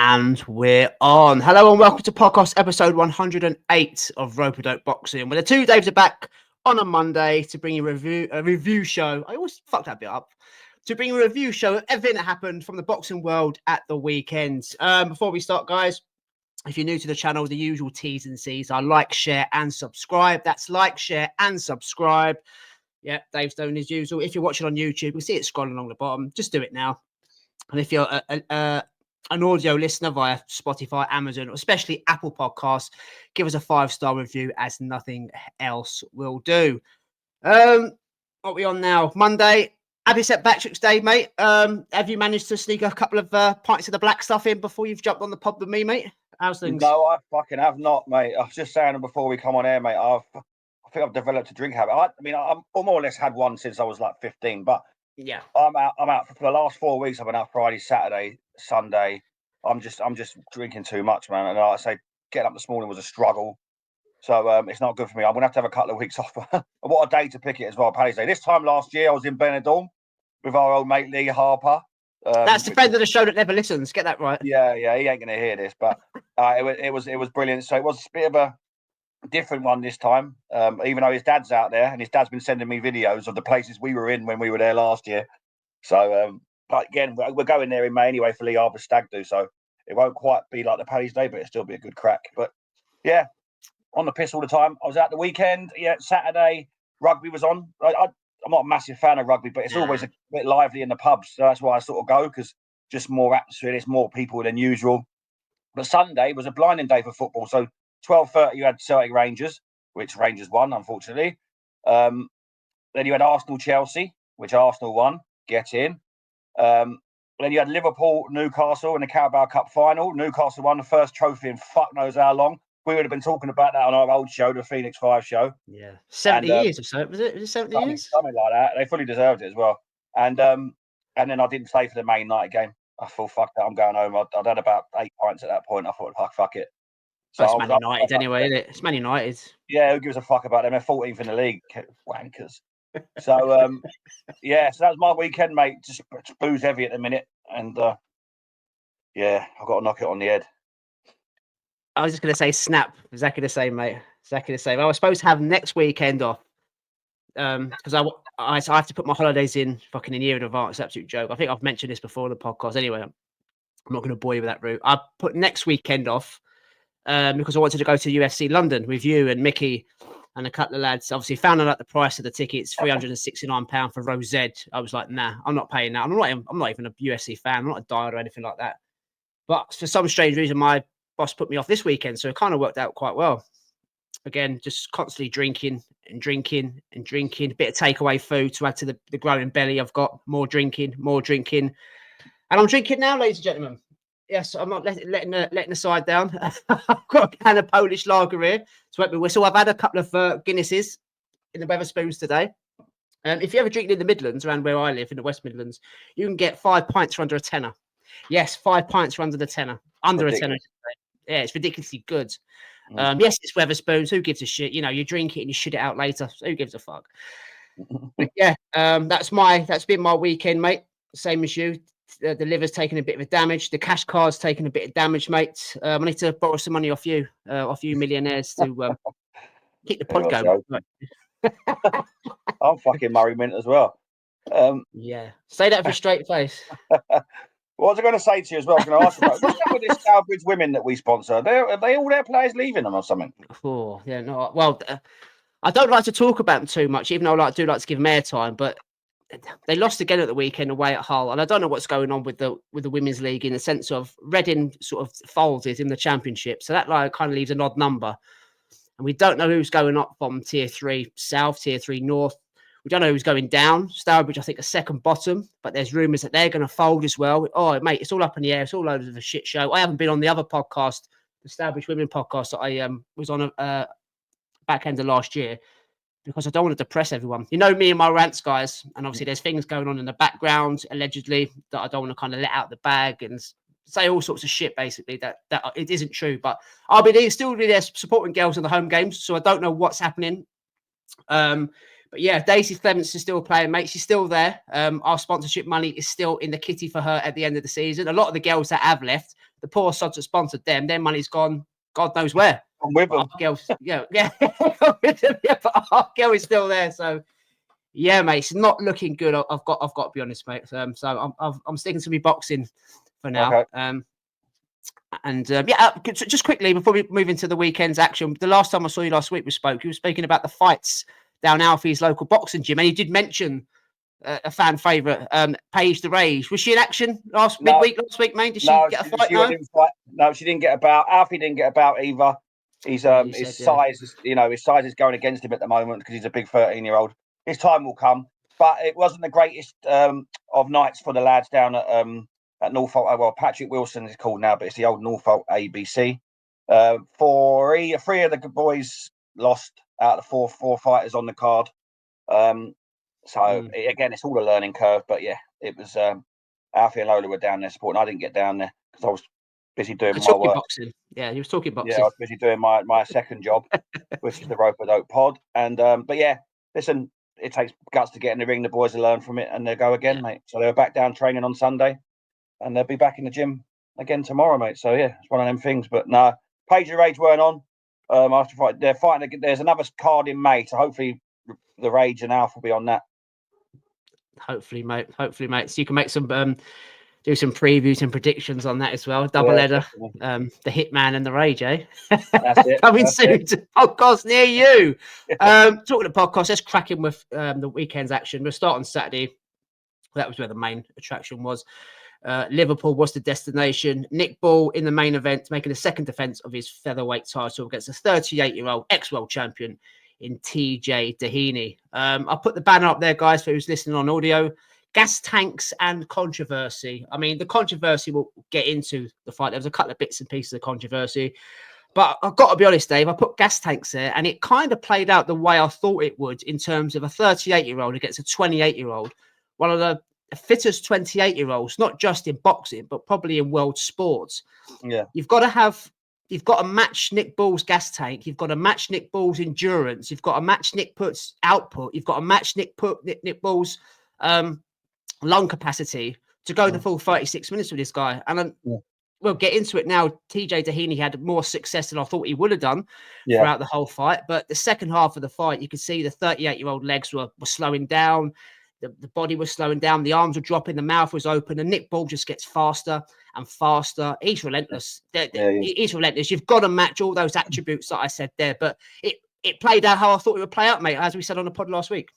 And we're on. Hello and welcome to podcast episode 108 of Rope-A-Dope Boxing, where the two Daves are back on a Monday to bring you a review show. I always fuck that bit up. To bring you a review show of everything that happened from the boxing world at the weekend. Before we start, guys, if you're new to the channel, the usual T's and C's are like, share, and subscribe. That's like, share, and subscribe. Yeah, Dave's doing as usual. If you're watching on YouTube, you'll see it scrolling along the bottom. Just do it now. And if you're an audio listener via Spotify, Amazon, or especially Apple Podcasts, give us a 5-star review, as nothing else will do. What are we on now? Monday. Happy St. Patrick's Day, mate. Have you managed to sneak a couple of pints of the black stuff in before you've jumped on the pod with me, mate? How's things? No, I fucking have not, mate. I was just saying before we come on air, mate, I think I've developed a drink habit. I'm more or less had one since I was like 15, but yeah, I'm out for the last 4 weeks. I've been out Friday, Saturday, Sunday. I'm just drinking too much, man. And like I say, getting up this morning was a struggle. So it's not good for me. I'm gonna have to have a couple of weeks off. What a day to pick it as well, Paddy's Day. This time last year, I was in Benidorm with our old mate Lee Harper. That's the friend of the show that never listens. Get that right. Yeah, he ain't gonna hear this, but it was brilliant. So it was a bit of a different one this time. Even though his dad's out there, and his dad's been sending me videos of the places we were in when we were there last year. So, but again, we're going there in May anyway for Lee Harper's stag do. So it won't quite be like the Paddy's Day, but it'll still be a good crack. But yeah, on the piss all the time. I was out the weekend. Yeah, Saturday rugby was on. I'm not a massive fan of rugby, but it's always a bit lively in the pubs. So that's why I sort of go, because just more atmosphere, there's more people than usual. But Sunday was a blinding day for football. So 12:30, you had Celtic Rangers, which Rangers won, unfortunately. Then you had Arsenal-Chelsea, which Arsenal won. Get in. Then you had Liverpool-Newcastle in the Carabao Cup final. Newcastle won the first trophy in fuck knows how long. We would have been talking about that on our old show, the Phoenix 5 show. Yeah. 70 years or so. Was it 70 years? Something like that. They fully deserved it as well. And then I didn't stay for the Man United game. I thought, fuck that, I'm going home. I'd had about 8 pints at that point. I thought, fuck it. So it's Man United anyway, isn't it? It's Man United. Yeah, who gives a fuck about them? They're 14th in the league. Wankers. So, yeah, so that was my weekend, mate. Just booze heavy at the minute. And, yeah, I've got to knock it on the head. I was just going to say snap. Exactly the same, mate. Exactly the same. I was supposed to have next weekend off because I have to put my holidays in fucking a year in advance. Absolute joke. I think I've mentioned this before in the podcast. Anyway, I'm not going to bore you with that route. I put next weekend off because I wanted to go to UFC London with you and Mickey and a couple of lads. Obviously, found out the price of the tickets, £369 for Rose Ed. I was like, nah, I'm not paying that. I'm not even a UFC fan. I'm not a diet or anything like that. But for some strange reason, my boss put me off this weekend, so it kind of worked out quite well. Again, just constantly drinking, a bit of takeaway food to add to the growing belly. I've got more drinking, and I'm drinking now, ladies and gentlemen. Yes, I'm not letting the side down. I've got a can of Polish lager here to wet me whistle. I've had a couple of Guinnesses in the Wetherspoons today. If you ever drink in the Midlands, around where I live in the West Midlands, you can get 5 pints for under a tenner. Yes, 5 pints for under the tenner. Under a tenner. Yeah, it's ridiculously good. Yes, it's Wetherspoons. Who gives a shit? You know, you drink it and you shit it out later. So who gives a fuck? But yeah, that's been my weekend, mate. Same as you. The liver's taking a bit of a damage. The cash card's taking a bit of damage, mate. I need to borrow some money off you millionaires to keep the pod going. I'm fucking Murray Mint as well. Yeah, say that with a straight face. What was I going to say to you as well? I was going to ask about what's up with this Stourbridge women that we sponsor? Are they all their players leaving them or something? Oh, yeah, no. Well, I don't like to talk about them too much, even though I do like to give them airtime. But they lost again at the weekend away at Hull, and I don't know what's going on with the women's league in the sense of Reading sort of folded in the championship, so that like kind of leaves an odd number, and we don't know who's going up from Tier 3 South, Tier 3 North. We don't know who's going down. Stourbridge, I think, a second bottom, but there's rumours that they're going to fold as well. Oh, mate, it's all up in the air. It's all over the shit show. I haven't been on the other podcast, the Stourbridge Women podcast that I was on back end of last year because I don't want to depress everyone. You know me and my rants, guys, and obviously there's things going on in the background, allegedly, that I don't want to kind of let out the bag and say all sorts of shit, basically, that it isn't true. But I'll be there, still be there supporting girls in the home games, so I don't know what's happening. But yeah, Daisy Clements is still playing, mate. She's still there. Our sponsorship money is still in the kitty for her at the end of the season. A lot of the girls that have left, the poor sods that sponsored them, their money's gone God knows where. I'm with them. Our girls, yeah. But our girl is still there. So yeah, mate, it's not looking good. I've got to be honest, mate. So I'm sticking to my boxing for now. Okay. Just quickly before we move into the weekend's action, the last time I saw you last week, you were speaking about the fights down Alfie's local boxing gym, and you did mention a fan favourite, Paige the Rage. Was she in action midweek last week, mate? Did she get a fight? No, she didn't get a bout. Alfie didn't get a bout either. His size is going against him at the moment because he's a big 13-year-old. His time will come, but it wasn't the greatest of nights for the lads down at Norfolk. Well, Patrick Wilson is called now, but it's the old Norfolk ABC. Three of the good boys lost out of the four fighters on the card. Again, it's all a learning curve. But yeah, it was Alfie and Lola were down there supporting. I didn't get down there because I was busy doing my work. Boxing. Yeah, he was talking boxing. Yeah, I was busy doing my second job, which is the Rope a Dope pod. And but yeah, listen, it takes guts to get in the ring. The boys will learn from it and they'll go again, mate. So they were back down training on Sunday, and they'll be back in the gym again tomorrow, mate. So yeah, it's one of them things. But no, Paige and Rage weren't on. After fight, they're fighting. There's another card in May, so hopefully the Rage and Alf will be on that. Hopefully, mate. So you can make some do some previews and predictions on that as well. Double header, the Hitman and the Rage, eh? That's it. Coming soon to podcast near you. Talking of podcast, let's crack in with the weekend's action. We'll start on Saturday. That was where the main attraction was. Liverpool was the destination. Nick Ball in the main event, making a second defence of his featherweight title against a 38-year-old ex-world champion in TJ Doheny. I'll put the banner up there, guys, for who's listening on audio. Gas tanks and controversy. I mean, the controversy we'll get into the fight. There was a couple of bits and pieces of controversy. But I've got to be honest, Dave, I put gas tanks there, and it kind of played out the way I thought it would in terms of a 38-year-old against a 28-year-old. One of the fittest 28-year-olds, not just in boxing, but probably in world sports. Yeah. You've got to match Nick Ball's gas tank. You've got to match Nick Ball's endurance. You've got to match Nick Ball's output. You've got to match Nick Ball's lung capacity to go the full 36 minutes with this guy. And we'll get into it now. TJ Doheny had more success than I thought he would have done throughout the whole fight. But the second half of the fight, you could see the 38-year-old legs were slowing down. The body was slowing down. The arms were dropping. The mouth was open. And Nick Ball just gets faster and faster. He's relentless. He's relentless. You've got to match all those attributes that I said there. But it played out how I thought it would play out, mate, as we said on the pod last week.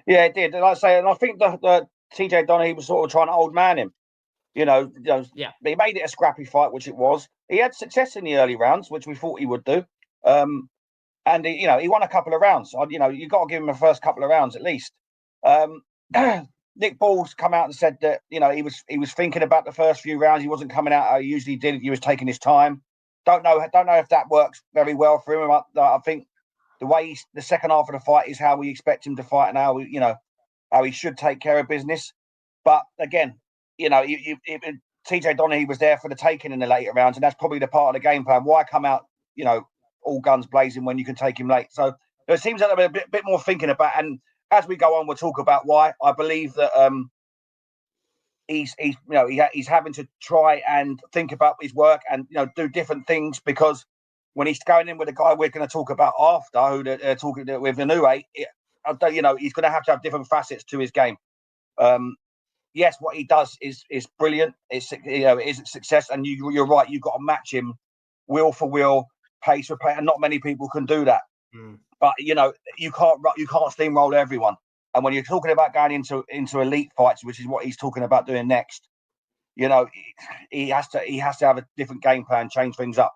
Yeah, it did. And like I say, and I think the TJ Doheny was sort of trying to old man him. But he made it a scrappy fight, which it was. He had success in the early rounds, which we thought he would do. And he won a couple of rounds. You got to give him the first couple of rounds at least. Nick Ball's come out and said that he was thinking about the first few rounds. He wasn't coming out how he usually did. He was taking his time. Don't know if that works very well for him. I think the way the second half of the fight is how we expect him to fight and how he should take care of business. But again, TJ Doheny was there for the taking in the later rounds, and that's probably the part of the game plan. Why come out all guns blazing when you can take him late? So it seems like a bit more thinking about. And as we go on, we'll talk about why. I believe that he's having to try and think about his work and do different things, because when he's going in with a guy we're going to talk about after, who they're talking with Inoue, he's going to have different facets to his game. Yes, what he does is brilliant. It's is a success, and you're right. You've got to match him will for will, pace for pace, and not many people can do that. But you can't steamroll everyone. And when you're talking about going into elite fights, which is what he's talking about doing next, he has to have a different game plan, change things up.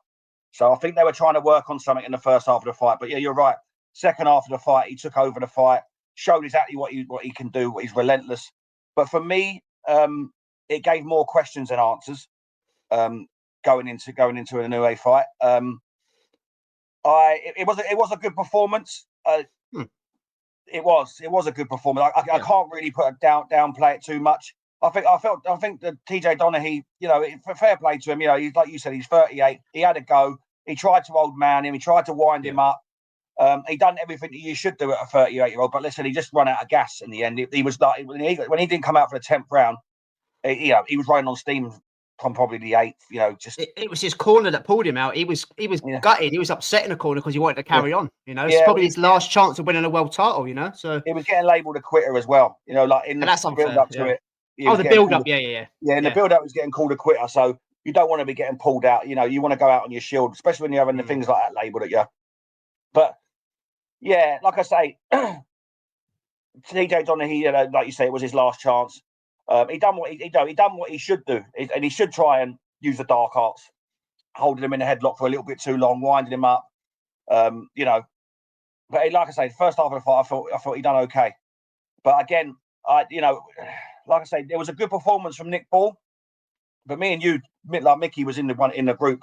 So I think they were trying to work on something in the first half of the fight. But yeah, you're right. Second half of the fight, he took over the fight, showed exactly what he can do. He's relentless. But for me, it gave more questions than answers. Going into an Inoue fight. It was a good performance. It was a good performance. I can't really downplay it too much. I think that TJ Doheny, fair play to him. He's like you said, he's 38. He had a go. He tried to old man him. He tried to wind him up. He done everything that you should do at a 38-year-old. But listen, he just run out of gas in the end. He was like when he didn't come out for the 10th round. He was running on steam from probably the 8th. It was his corner that pulled him out. He was gutted. He was upset in the corner because he wanted to carry on. It's probably his last chance of winning a world title. So he was getting labelled a quitter as well. Like in the build up to it. The build up, yeah. In the build up, was getting called a quitter. So you don't want to be getting pulled out. You want to go out on your shield, especially when you're having the things like that labelled at you. But yeah, like I say, TJ Doheny, like you say, it was his last chance. He done what he should do, and he should try and use the dark arts, holding him in a headlock for a little bit too long, winding him up. But like I say, the first half of the fight, I thought he done okay. But again, like I say, there was a good performance from Nick Ball. But me and you, like Mickey was in the group,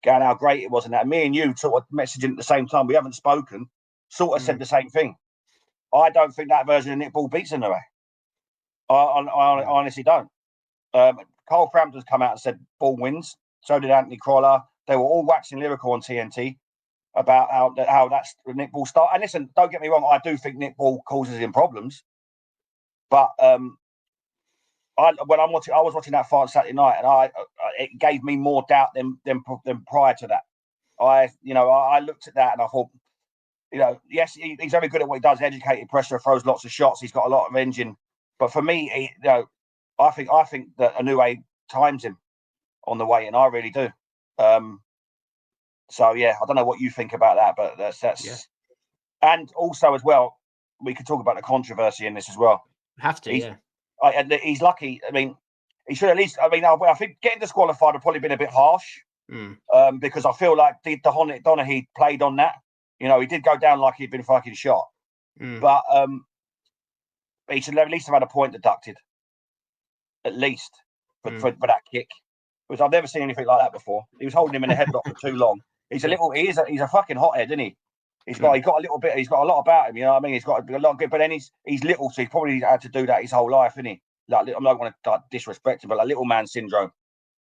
going how great it was, and that. Me and you sort of messaging at the same time. We haven't spoken. Sort of said the same thing. I don't think that version of Nick Ball beats Inoue. I honestly don't. Carl Frampton's come out and said Ball wins. So did Anthony Crolla. They were all waxing lyrical on TNT about how that's Nick Ball start. And listen, don't get me wrong. I do think Nick Ball causes him problems. But I was watching that fight Saturday night, and it gave me more doubt than prior to that. I looked at that and I thought, yes, he's very good at what he does. Educated pressure, throws lots of shots. He's got a lot of engine. But for me, I think that Inoue times him on the way, and I really do. So yeah, I don't know what you think about that, but that's. Yeah. And also as well, we could talk about the controversy in this as well. Have to, yeah. He's lucky. I mean, he should at least. I mean, I think getting disqualified would probably been a bit harsh, because I feel like Doheny played on that. He did go down like he'd been fucking shot, but he should at least have had a point deducted, at least for that kick, because I've never seen anything like that before. He was holding him in a headlock for too long. He's a fucking hothead, isn't he? He's got a little bit. He's got a lot about him. You know what I mean? He's got a lot of good, but then he's little, so he's probably had to do that his whole life, isn't he? Like, I'm not going to disrespect him, but like little man syndrome.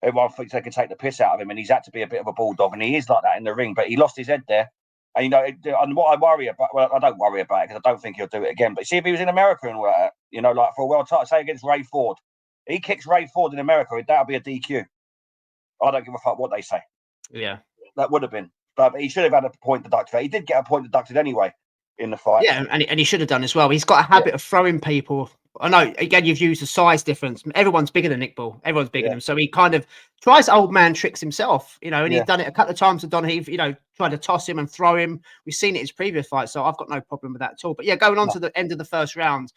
Everyone thinks they can take the piss out of him, and he's had to be a bit of a bulldog, and he is like that in the ring. But he lost his head there. And and what I worry about, well, I don't worry about it because I don't think he'll do it again. But see, if he was in America and like for a world title, say against Ray Ford, he kicks Ray Ford in America, that'll be a DQ. I don't give a fuck what they say. Yeah, that would have been. But he should have had a point deducted. He did get a point deducted anyway in the fight. Yeah, and he should have done as well. He's got a habit of throwing people. I know, again, you've used the size difference. Everyone's bigger than Nick Ball. Everyone's bigger than him. So he kind of tries old man tricks himself, and he's done it a couple of times with Doheny, tried to toss him and throw him. We've seen it in his previous fights, so I've got no problem with that at all. But yeah, going on to the end of the first round,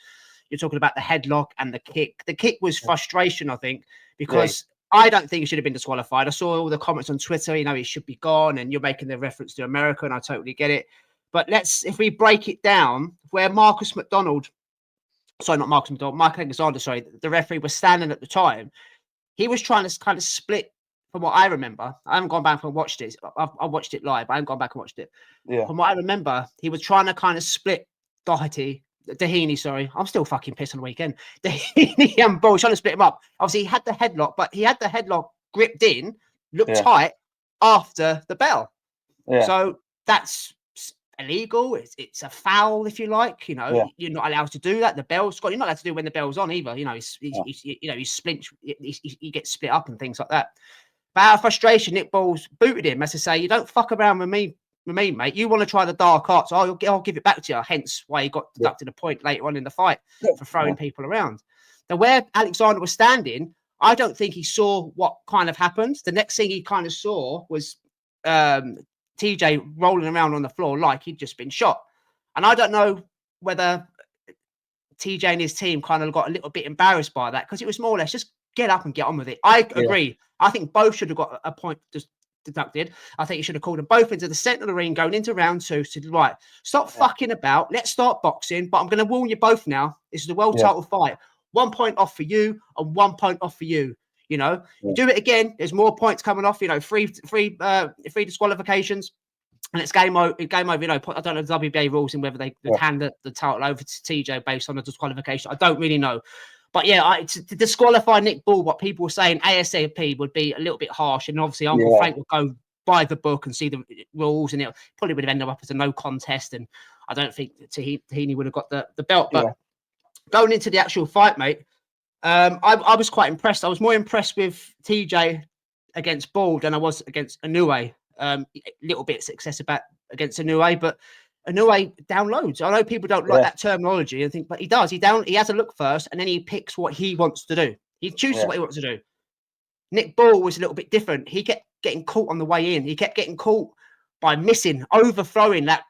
you're talking about the headlock and the kick. The kick was frustration, I think, because I don't think he should have been disqualified. I saw all the comments on Twitter, he should be gone, and you're making the reference to America, and I totally get it. But if we break it down, where Mike Alexander, the referee was standing at the time, he was trying to kind of split, from what I remember. I haven't gone back and watched it. I watched it live. I haven't gone back and watched it. Yeah. From what I remember, he was trying to kind of split Doheny, sorry. I'm still fucking pissed on the weekend. Doheny and Ball, trying to split him up. Obviously, he had the headlock, but he had the headlock gripped in, looked tight after the bell. Yeah. So that's illegal. It's a foul, if you like. You're not allowed to do that. The bell's got. You're not allowed to do it when the bell's on either. He gets split up and things like that. But out of frustration, Nick Ball's booted him as to say, "You don't fuck around with me, mate. You want to try the dark arts? I'll give it back to you." Hence why he got deducted a point later on in the fight for throwing people around. Now, where Alexander was standing, I don't think he saw what kind of happened. The next thing he kind of saw was TJ rolling around on the floor like he'd just been shot. And I don't know whether TJ and his team kind of got a little bit embarrassed by that, because it was more or less just get up and get on with it. I agree. I think both should have got a point just deducted. I think you should have called them both into the centre of the ring going into round two. So, right, stop fucking about. Let's start boxing. But I'm going to warn you both now. This is a world title fight. 1 point off for you and 1 point off for you. You do it again, there's more points coming off. Free disqualifications, and it's game over. I don't know the WBA rules and whether they hand the title over to TJ based on the disqualification. I don't really know. But yeah, to disqualify Nick Ball, what people were saying ASAP would be a little bit harsh, and obviously Uncle Frank will go by the book and see the rules, and it probably would have ended up as a no contest. And I don't think Doheny would have got the belt. But going into the actual fight, mate, I was quite impressed. I was more impressed with TJ against Ball than I was against Inoue. A little bit of success against Inoue, but Inoue down loads. I know people don't like that terminology and think, but he does. He has a look first, and then he picks what he wants to do. He chooses what he wants to do. Nick Ball was a little bit different. He kept getting caught on the way in. He kept getting caught by missing, overthrowing that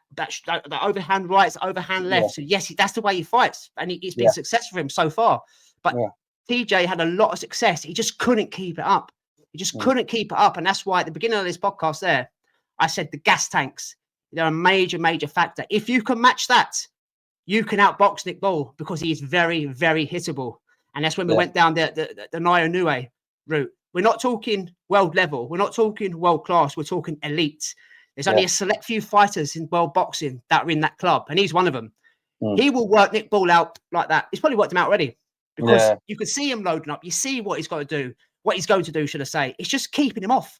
overhand rights, overhand left. So yes, that's the way he fights, and it's been successful for him so far. But TJ had a lot of success. He just couldn't keep it up. He just couldn't keep it up, and that's why at the beginning of this podcast, there, I said the gas tanks. They're a major, major factor. If you can match that, you can outbox Nick Ball because he is very, very hittable. And that's when we went down the Inoue route. We're not talking world level. We're not talking world class. We're talking elite. There's only a select few fighters in world boxing that are in that club, and he's one of them. He will work Nick Ball out like that. He's probably worked him out already because you can see him loading up. You see what he's got to do, what he's going to do, should I say. It's just keeping him off.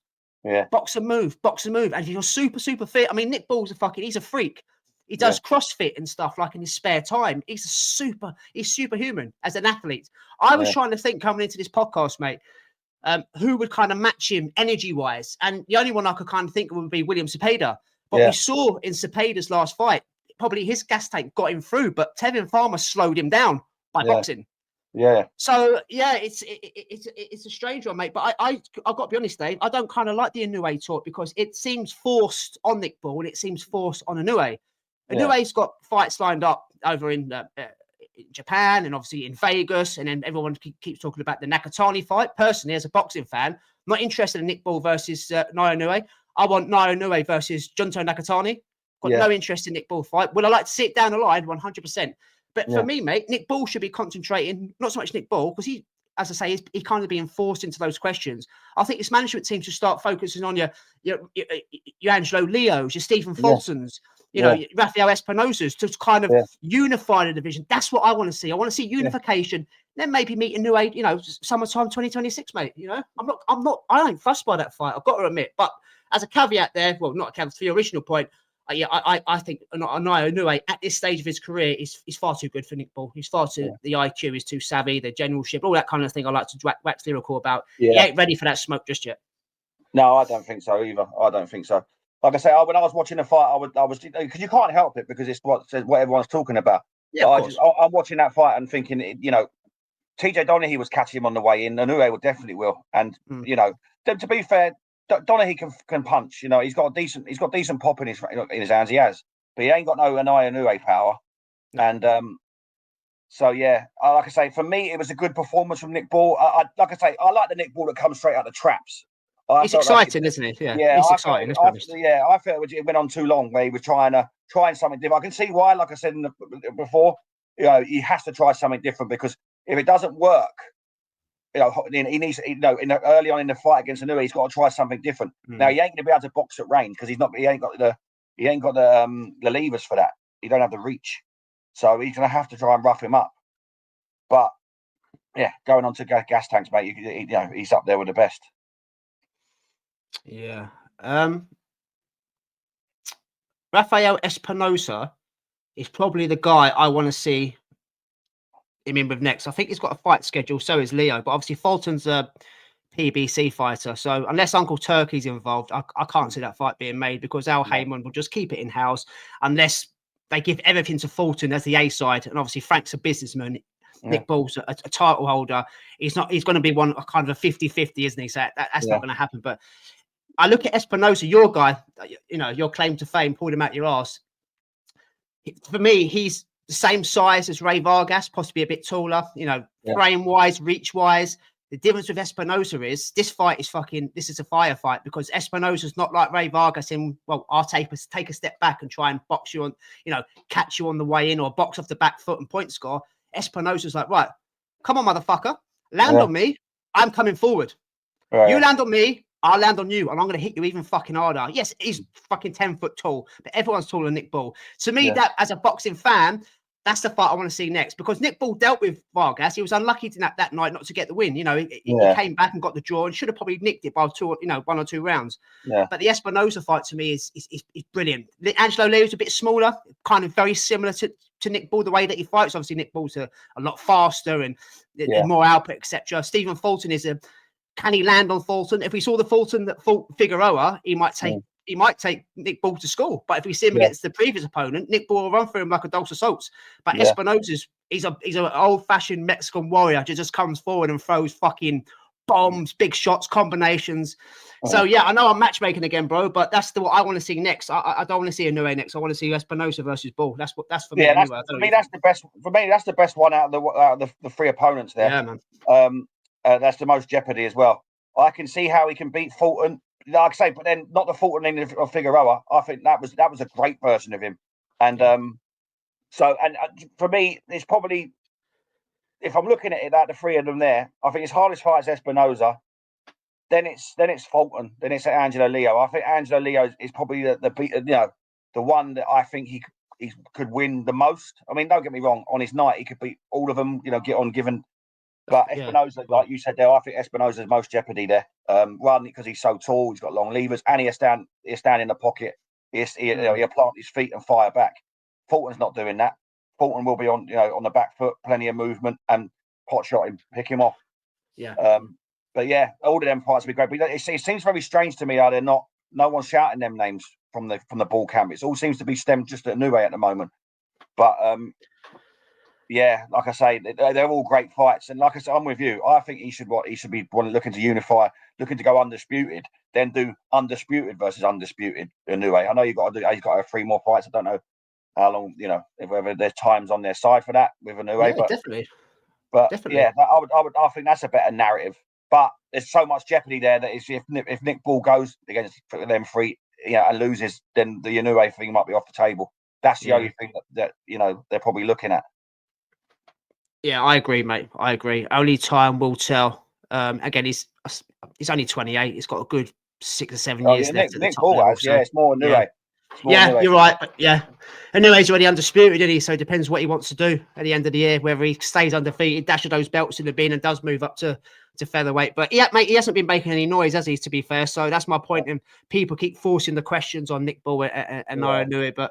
Box and move. And if you're super, super fit, I mean, Nick Ball's he's a freak. He does CrossFit and stuff like in his spare time. He's superhuman as an athlete. I was trying to think coming into this podcast, mate, who would kind of match him energy-wise. And the only one I could kind of think of would be William Cepeda. But we saw in Cepeda's last fight, probably his gas tank got him through, but Tevin Farmer slowed him down by boxing. So it's a strange one, mate. But I've got to be honest, Dave. I don't kind of like the Inoue talk because it seems forced on Nick Ball and it seems forced on Inoue. Inoue's got fights lined up over in Japan and obviously in Vegas, and then everyone keeps talking about the Nakatani fight. Personally, as a boxing fan, I'm not interested in Nick Ball versus Naoya Inoue. I want Naoya Inoue versus Junto Nakatani. Got no interest in Nick Ball fight. Would I like to see it down the line? 100%. But for me, mate, Nick Ball should be concentrating, not so much Nick Ball, because he, as I say, he kind of being forced into those questions. I think this management team should start focusing on your Angelo Leos, your Stephen Fultons, your Rafael Espinosa's, to kind of unify the division. That's what I want to see. I want to see unification. Then maybe meet a new age, summertime 2026, mate. I ain't fussed by that fight. I've got to admit. But as a caveat there, well, not a caveat for your original point. I think Naoya Inoue at this stage of his career is far too good for Nick Ball. He's far too the IQ is too savvy, the generalship, all that kind of thing. I like to wax lyrical about. He ain't ready for that smoke just yet. No, I don't think so either. I don't think so. Like I say, when I was watching the fight, I was because you can't help it because it's what everyone's talking about. Yeah, I'm watching that fight and thinking, TJ Doheny was catching him on the way in. Inoue definitely will, and to be fair. Doheny can punch, he's got decent pop in his hands. He has, but he ain't got no Inoue power. And like I say, for me, it was a good performance from Nick Ball. I like the Nick Ball that comes straight out the traps. He's exciting, isn't he? Yeah, he's exciting. I felt it went on too long where he was trying something different. I can see why, like I said before, he has to try something different because if it doesn't work. He needs, early on in the fight against Inoue, he's got to try something different. Now he ain't going to be able to box at range because he ain't got the levers for that. He don't have the reach, so he's going to have to try and rough him up. But going on to gas tanks, mate, he's up there with the best. Yeah, Rafael Espinosa is probably the guy I want to see him in with next. I think he's got a fight schedule, so is Leo, but obviously Fulton's a PBC fighter, so unless Uncle Turkey's involved, I can't see that fight being made because Al Heyman will just keep it in-house unless they give everything to Fulton as the A side, and obviously Frank's a businessman. Nick Ball's a title holder. He's going to be one kind of a 50-50, isn't he? So that's not going to happen. But I look at Espinosa, your guy, your claim to fame, pulled him out your ass. For me, he's the same size as Ray Vargas, possibly a bit taller, frame-wise, reach-wise. The difference with Espinosa is this fight is this is a firefight because Espinosa's not like Ray Vargas I'll take a step back and try and box you on, catch you on the way in or box off the back foot and point score. Espinosa's like, right, come on, motherfucker, land on me. I'm coming forward. You land on me, I'll land on you, and I'm going to hit you even fucking harder. Yes, he's fucking 10 foot tall, but everyone's taller than Nick Ball. To me, that as a boxing fan, that's the fight I want to see next, because Nick Ball dealt with Vargas. He was unlucky that night not to get the win. You know, he came back and got the draw and should have probably nicked it by 1 or 2 rounds. Yeah. But the Espinosa fight to me is brilliant. Angelo Leo's a bit smaller, kind of very similar to Nick Ball, the way that he fights. Obviously, Nick Ball's a lot faster and more output, etc. Stephen Fulton can he land on Fulton? If we saw the Fulton that fought Figueroa, he might take Nick Ball to school. But if we see him against the previous opponent, Nick Ball will run through him like a dose of salts. But Espinosa's he's an old-fashioned Mexican warrior who just comes forward and throws fucking bombs, big shots, combinations. So yeah, I know I'm matchmaking again, bro, but that's what I want to see next. I don't want to see Inoue next. I want to see Espinosa versus Ball. That's for me. Yeah, anyway. for me that's the best. For me, that's the best one out of the 3 opponents there. Yeah, man. That's the most jeopardy as well. I can see how he can beat Fulton. Like I say, but then not the Fulton of Figueroa. I think that was a great version of him. And for me, it's probably, if I'm looking at it, that the 3 of them there, I think his hardest fight is Espinosa. Then it's Fulton. Then it's Angelo Leo. I think Angelo Leo is probably the one that I think he could win the most. I mean, don't get me wrong. On his night, he could beat all of them. Get on given. But Espinosa, like you said there, I think Espinosa's most jeopardy there. One, because he's so tall, he's got long levers, and he'll stand in the pocket. He'll plant his feet and fire back. Fulton's not doing that. Fulton will be on the back foot, plenty of movement, and pot shot him, pick him off. Yeah. But yeah, all of them fights will be great. But it seems very strange to me how no one's shouting them names from the Ball camp. It all seems to be stemmed just at Inoue at the moment. But yeah, like I say, they're all great fights, and like I said, I'm with you. I think he should be looking to unify, looking to go undisputed, then do undisputed versus undisputed Inoue. I know he's got to have 3 more fights. I don't know how long, whether there's times on their side for that with Inoue. Yeah, but definitely. But definitely. Yeah, I think that's a better narrative. But there's so much jeopardy there that if Nick Ball goes against them 3, and loses, then the Inoue thing might be off the table. That's the only thing that they're probably looking at. Yeah, I agree, mate. I agree. Only time will tell. Again, he's only 28. He's got a good 6 or 7 years left. Nick Ball level, so, it's more Inoue. Yeah, you're right. Yeah. Anyway, he's already undisputed, isn't he? So it depends what he wants to do at the end of the year, whether he stays undefeated, dashes those belts in the bin, and does move up to featherweight. But yeah, mate, he hasn't been making any noise, has he, to be fair? So that's my point. And people keep forcing the questions on Nick Ball and Naira Inoue. But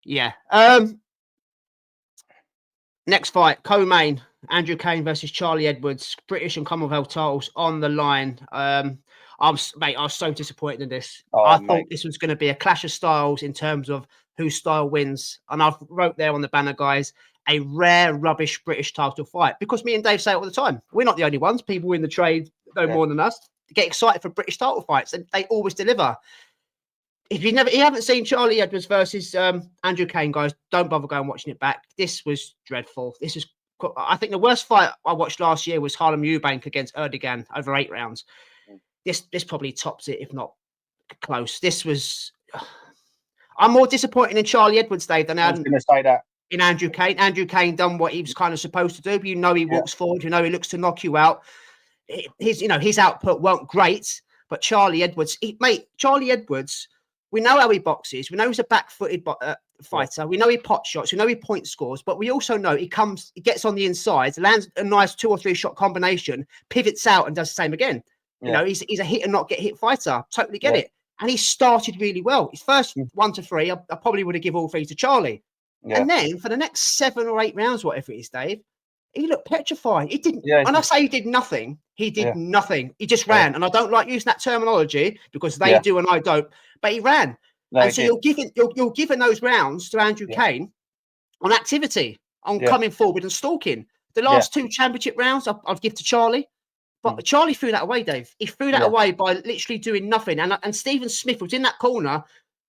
yeah. Next fight, co-main, Andrew Cain versus Charlie Edwards, British and Commonwealth titles on the line. I was so disappointed in this. I thought this was going to be a clash of styles in terms of whose style wins. And I've wrote there on the banner, guys, a rare, rubbish British title fight. Because me and Dave say it all the time. We're not the only ones. People in the trade know more than us. Get excited for British title fights, and they always deliver. If you haven't seen Charlie Edwards versus Andrew Cain, guys, don't bother going watching it back. This was dreadful. I think the worst fight I watched last year was Harlem Eubank against Erdogan over 8 rounds. This probably tops it, if not close. This was. I'm more disappointed in Charlie Edwards, Dave, than I was going to say that. In Andrew Cain. Andrew Cain done what he was kind of supposed to do. But he walks forward. He looks to knock you out. His output weren't great, but Charlie Edwards, Charlie Edwards. We know how he boxes. We know he's a back-footed fighter. We know he pot shots. We know he point scores. But we also know he gets on the inside, lands a nice 2 or 3 shot combination, pivots out, and does the same again. Yeah. He's a hit and not get hit fighter. Totally get it. And he started really well. His first 1 to 3, I probably would have given all 3 to Charlie. Yeah. And then for the next 7 or 8 rounds, whatever it is, Dave, he looked petrified. He didn't. Yeah, and I say he did nothing. He did nothing. He just ran. And I don't like using that terminology because they do and I don't. But he ran. No, and so you're giving those rounds to Andrew Cain on activity, on coming forward and stalking. The last 2 championship rounds, I'd give to Charlie. But Charlie threw that away, Dave. He threw that away by literally doing nothing. And Stephen Smith was in that corner.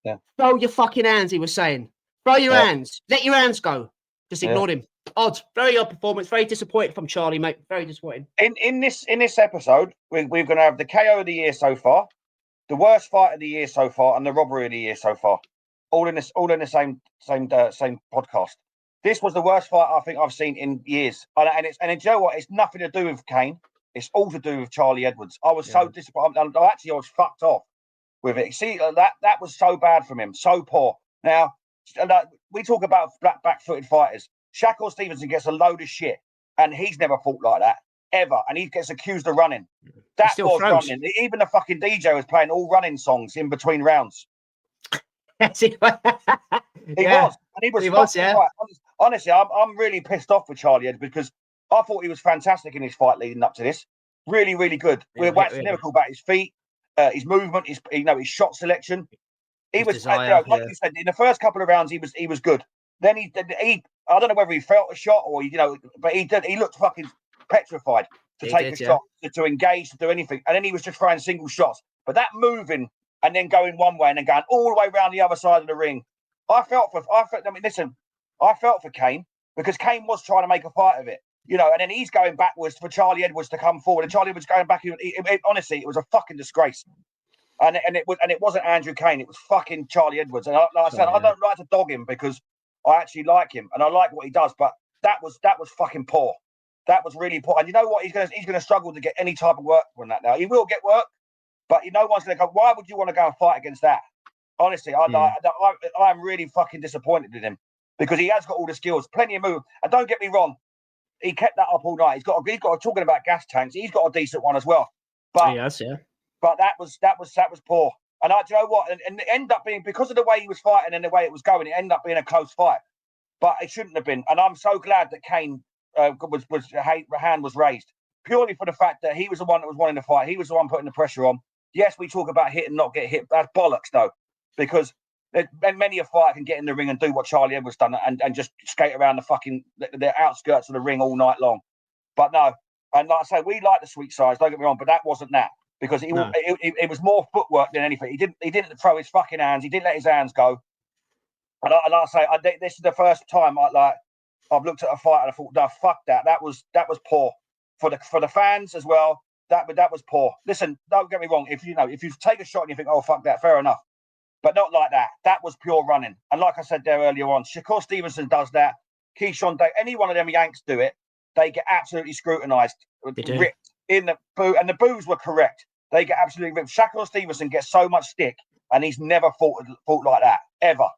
Yeah. Throw your fucking hands, he was saying. Throw your hands. Let your hands go. Just ignored him. Odd. Very odd performance. Very disappointed from Charlie, mate. Very disappointing. In this episode, we're going to have the KO of the year so far, the worst fight of the year so far, and the robbery of the year so far. All in the same podcast. This was the worst fight I think I've seen in years. And you know what? It's nothing to do with Cain. It's all to do with Charlie Edwards. I was so disappointed. I was fucked off with it. See, that was so bad from him. So poor. Now, we talk about back-footed fighters. Shakur Stevenson gets a load of shit, and he's never fought like that ever, and he gets accused of running. That was running. Even the fucking DJ was playing all running songs in between rounds. he was, and he was yeah. right. Honestly, I'm really pissed off with Charlie Edwards because I thought he was fantastic in his fight leading up to this. Really, really good. We're waxing lyrical about his feet, his movement, his shot selection. He was desire, like you said, in the first couple of rounds, he was good. Then he I don't know whether he felt a shot or but he looked fucking petrified to take a shot, to engage, to do anything. And then he was just throwing single shots. But that moving and then going one way and then going all the way around the other side of the ring, I felt for Cain because Cain was trying to make a fight of it. And then he's going backwards for Charlie Edwards to come forward, and Charlie Edwards going back. Honestly, it was a fucking disgrace. And it wasn't Andrew Cain, it was fucking Charlie Edwards. And like I said, I don't like to dog him because I actually like him and I like what he does, but that was fucking poor. That was really poor. And you know what? He's gonna struggle to get any type of work from that now. He will get work, but no one's gonna go. Why would you want to go and fight against that? Honestly, I'm really fucking disappointed in him because he has got all the skills, plenty of move. And don't get me wrong, he kept that up all night. He's got talking about gas tanks. He's got a decent one as well. But he has, yeah. But that was poor. And do you know what? And it ended up being, because of the way he was fighting and the way it was going, it ended up being a close fight. But it shouldn't have been. And I'm so glad that Cain hand was raised purely for the fact that he was the one that was wanting to fight. He was the one putting the pressure on. Yes, we talk about hit and not get hit. That's bollocks, though, because many a fighter can get in the ring and do what Charlie Edwards done and just skate around the outskirts of the ring all night long. But no, and like I say, we like the sweet sides. Don't get me wrong, but that wasn't that. Because it was more footwork than anything. He didn't throw his fucking hands. He didn't let his hands go. And I say, this is the first time I've looked at a fight and I thought, no, fuck that. That was poor for the fans as well. That was poor. Listen, don't get me wrong. If you take a shot and you think, oh fuck that, fair enough, but not like that. That was pure running. And like I said there earlier on, Shakur Stevenson does that. Keyshawn Day, any one of them Yanks do it. They get absolutely scrutinised, ripped in the boo, and the boos were correct. They get absolutely ripped. Shakur Stevenson gets so much stick, and he's never fought like that, ever.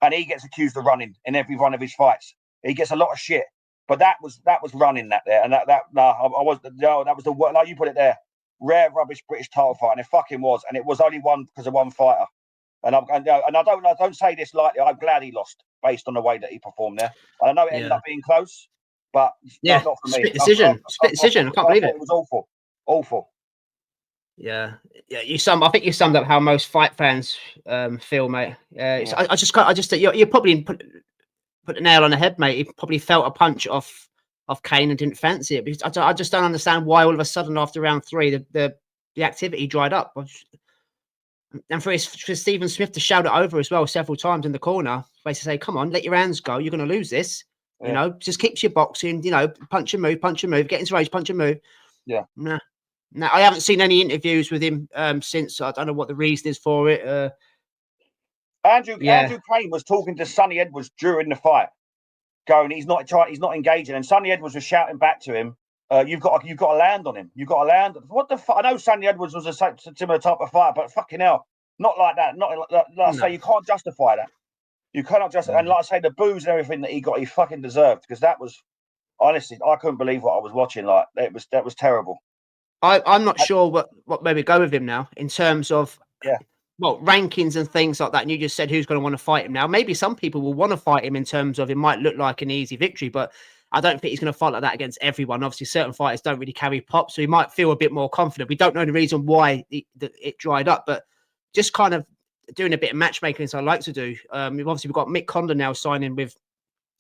And he gets accused of running in every one of his fights. He gets a lot of shit. But that was running that there. And that was the word, like you put it there, rare rubbish British title fight. And it fucking was. And it was only one because of one fighter. And I don't say this lightly. I'm glad he lost based on the way that he performed there. And I know it ended up being close, but not for me. Split decision. I can't believe it. It was awful. Awful. Yeah. I think you summed up how most fight fans feel, mate. You probably put the nail on the head, mate. He probably felt a punch off Cain and didn't fancy it. Because I just don't understand why all of a sudden after round 3 the activity dried up. And for Stephen Smith to shout it over as well several times in the corner, basically say, "Come on, let your hands go. You're going to lose this. Yeah. Just keep your boxing. Punch and move, get into range, punch and move." Yeah. Nah. No, I haven't seen any interviews with him since. I don't know what the reason is for it. Andrew Cain was talking to Sonny Edwards during the fight, going, he's not engaging, and Sonny Edwards was shouting back to him, "You've got to land on him. You've got to land." What the fuck? I know Sonny Edwards was a similar type of fighter, but fucking hell, not like that. Not like I say, you can't justify that. You cannot justify. And like I say, the boos and everything that he got, he fucking deserved, because that was, honestly, I couldn't believe what I was watching. Like that was terrible. I'm not sure what maybe go with him now in terms of rankings and things like that. And you just said who's going to want to fight him now. Maybe some people will want to fight him in terms of it might look like an easy victory, but I don't think he's going to fight like that against everyone. Obviously, certain fighters don't really carry pop, so he might feel a bit more confident. We don't know the reason why it dried up, but just kind of doing a bit of matchmaking as I like to do. We've got Mick Condon now signing with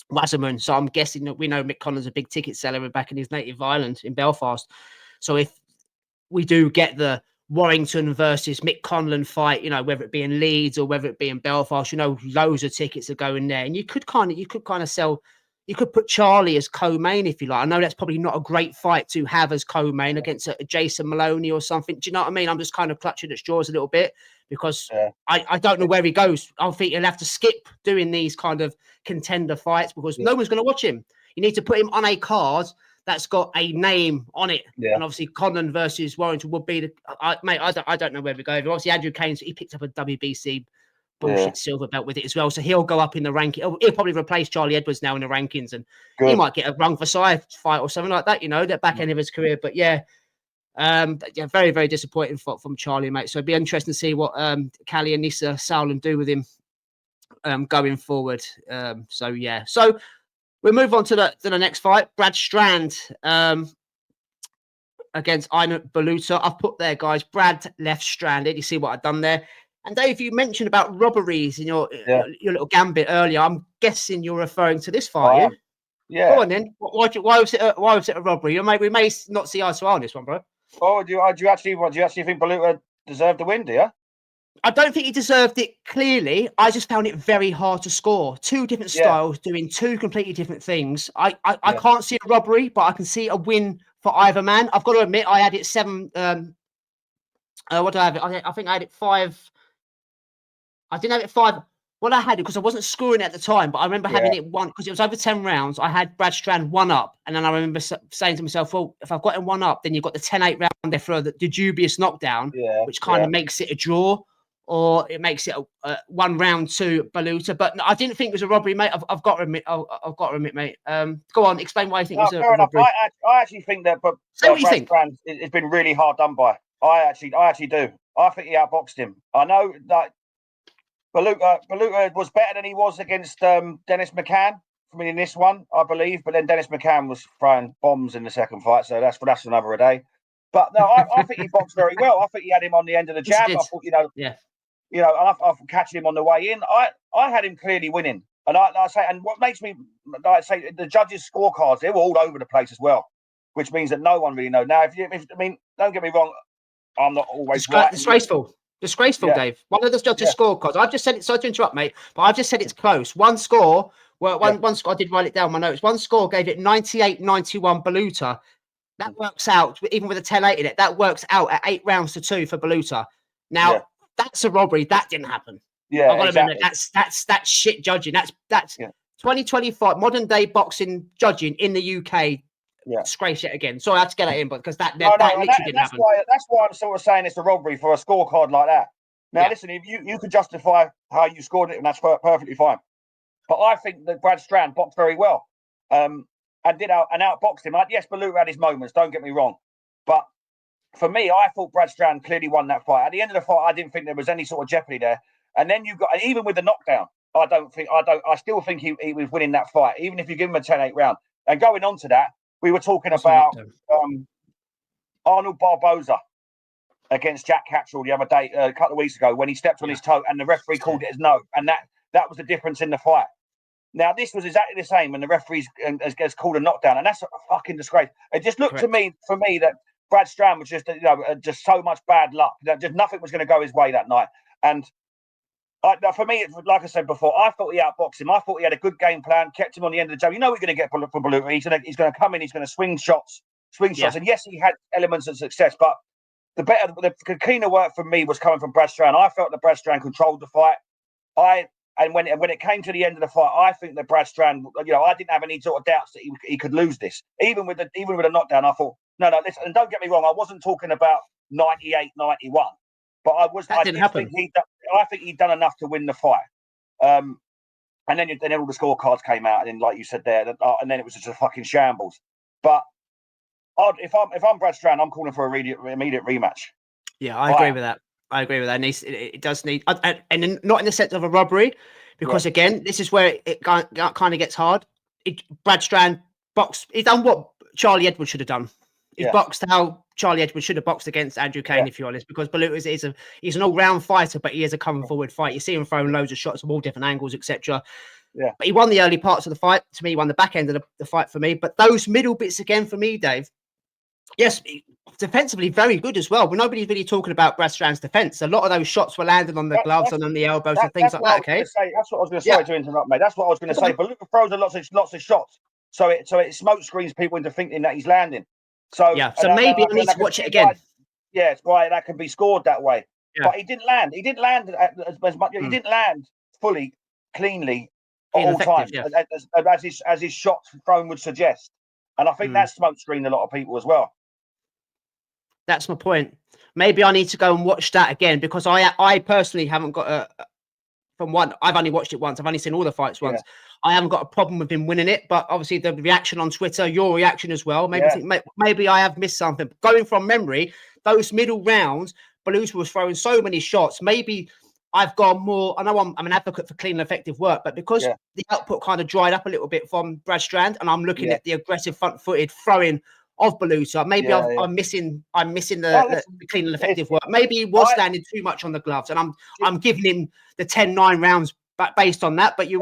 Wasserman, so I'm guessing that we know Mick Condon's a big ticket seller back in his native island in Belfast. So if we do get the Warrington versus Mick Conlan fight, whether it be in Leeds or whether it be in Belfast, loads of tickets are going there. And you could kind of sell, you could put Charlie as co-main if you like. I know that's probably not a great fight to have as co-main against a Jason Maloney or something. Do you know what I mean? I'm just kind of clutching at straws a little bit because I don't know where he goes. I think he'll have to skip doing these kind of contender fights because no one's going to watch him. You need to put him on a card that's got a name on it. Yeah. And obviously Conlan versus Warrington would be I don't know where we go. Obviously Andrew Cain, he picked up a WBC bullshit silver belt with it as well. So he'll go up in the ranking. He'll probably replace Charlie Edwards now in the rankings, and he might get a Rung Versailles fight or something like that, that back end of his career. But yeah, very, very disappointing from Charlie, mate. So it'd be interesting to see what Callie and Nissa Sauerland do with him going forward. So we'll move on to the next fight. Brad Strand against Ionut Baluta. I've put there, guys. Brad left stranded. You see what I've done there. And Dave, you mentioned about robberies in your little gambit earlier. I'm guessing you're referring to this fight. Yeah. Go on then. Why was it a robbery? We may not see eye to eye on this one, bro. Oh, do you actually think Baluta deserved the win? Do you? I don't think he deserved it clearly. I just found it very hard to score. Two different styles doing two completely different things. I can't see a robbery, but I can see a win for either man. I've got to admit, I had it 7. What do I have it? I think I had it 5. I didn't have it 5. Well, I had it because I wasn't scoring at the time, but I remember having it 1 because it was over 10 rounds. I had Brad Strand 1 up, and then I remember saying to myself, well, if I've got him 1 up, then you've got the 10-8 round there for the dubious knockdown, which kind of makes it a draw, or it makes it a 1 round to Baluta. But no, I didn't think it was a robbery, mate. I've got to admit, mate. Go on, explain why you think it was a robbery. I actually think that Brad Strand has been really hard done by. I actually do. I think he outboxed him. I know that Baluta was better than he was against Dennis McCann in this one, I believe. But then Dennis McCann was throwing bombs in the second fight, so that's another day. But no, I think he boxed very well. I think he had him on the end of the jab. I thought, I'm catching him on the way in. I had him clearly winning, and and what makes me the judges' scorecards, they were all over the place as well, which means that no one really knows. Now, don't get me wrong, I'm not always right. Disgraceful, Dave. One of the judges' scorecards. I've just said it. Sorry to interrupt, mate, but I've just said it's close. One score. Well, one score. I did write it down in my notes. One score gave it 98-91 Baluta. That works out, even with a 10-8 in it. That works out at 8 rounds to 2 for Baluta. Now that's a robbery. That didn't happen. Yeah, I've got to admit, that's shit judging. That's 2025 modern day boxing judging in the UK. Disgrace yet again. Sorry, I had to get that in, but because that literally didn't happen. That's why I'm sort of saying it's a robbery for a scorecard like that. Now, listen, if you could justify how you scored it, and that's perfectly fine. But I think that Brad Strand boxed very well, and outboxed him. Yes, Baluta had his moments. Don't get me wrong, but for me, I thought Brad Strand clearly won that fight. At the end of the fight, I didn't think there was any sort of jeopardy there. And then even with the knockdown, I still think he was winning that fight, even if you give him a 10-8 round. And going on to that, we were talking about Arnold Barboza against Jack Catchall the other day, a couple of weeks ago, when he stepped on his toe and the referee called it as no. And that was the difference in the fight. Now, this was exactly the same when the referees has called a knockdown. And that's a fucking disgrace. It just looked for me that Brad Strand was just so much bad luck. That just nothing was going to go his way that night. And for me, like I said before, I thought he outboxed him. I thought he had a good game plan, kept him on the end of the jab. You know we're going to get from Baluta. He's going to come in, he's going to swing shots. And yes, he had elements of success, but the cleaner work for me was coming from Brad Strand. I felt that Brad Strand controlled the fight. When it came to the end of the fight, I think that Brad Strand, I didn't have any sort of doubts that he could lose this. Even with a knockdown, I thought, no, listen, and don't get me wrong, I wasn't talking about 98-91. But I think he'd done enough to win the fight. And then all the scorecards came out, and then, like you said there, and then it was just a fucking shambles. But if I'm Brad Strand, I'm calling for an immediate rematch. Yeah, I agree with that. And it does need, and not in the sense of a robbery, because again, this is where it kind of gets hard. Brad Strand boxed. He's done what Charlie Edwards should have done. He's boxed how Charlie Edwards should have boxed against Andrew Cain, if you're honest, because Baluta he's an all-round fighter, but he is a coming forward fight. You see him throwing loads of shots from all different angles, etc. Yeah. But he won the early parts of the fight. To me, he won the back end of the fight for me. But those middle bits again for me, Dave, yes, defensively very good as well. But nobody's really talking about Brad Strand's defense. A lot of those shots were landing on the gloves and on the elbows and things like that. Okay, that's what I was going to say. Sorry to interrupt, mate. That's what I was going to say. Baluta throws lots of shots, so it smoke screens people into thinking that he's landing. So maybe I need to watch it again. It's why that can be scored that way. Yeah. But he didn't land. He didn't land as much. He didn't land fully, cleanly at all times, as his shots thrown would suggest. And I think that smoke screened a lot of people as well. That's my point. Maybe I need to go and watch that again, because I personally haven't got from one. I've only watched it once. I've only seen all the fights Yeah. once. I haven't got a problem with him winning it, but obviously the reaction on Twitter, your reaction as well, maybe I have missed something. Going from memory, those middle rounds, Baluta was throwing so many shots. Maybe I've gone more. I know I'm an advocate for clean and effective work, but because the output kind of dried up a little bit from Brad Strand, and I'm looking at the aggressive front-footed throwing of Baluta, maybe I'm missing the clean and effective work. Maybe he was landing too much on the gloves, and I'm giving him the 10-9 rounds based on that. But you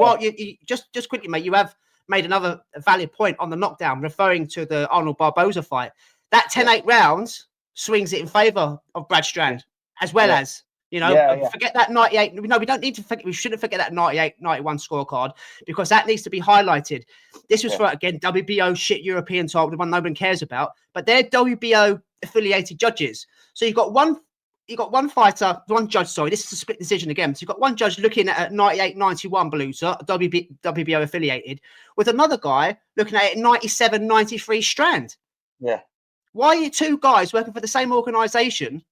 just quickly, mate, you have made another valid point on the knockdown, referring to the Arnold Barboza fight. That 10-8 rounds swings it in favour of Brad Strand, as well as, forget that 98. No, we don't need to forget. We shouldn't forget that 98-91 scorecard, because that needs to be highlighted. This was for, again, WBO shit European title, the one no one cares about, but they're WBO affiliated judges. So you've got one fighter, one judge, sorry, this is a split decision again. So you've got one judge looking at 98-91 Baluta, WBO affiliated, with another guy looking at it 97-93 Strand. Yeah. Why are you two guys working for the same organisation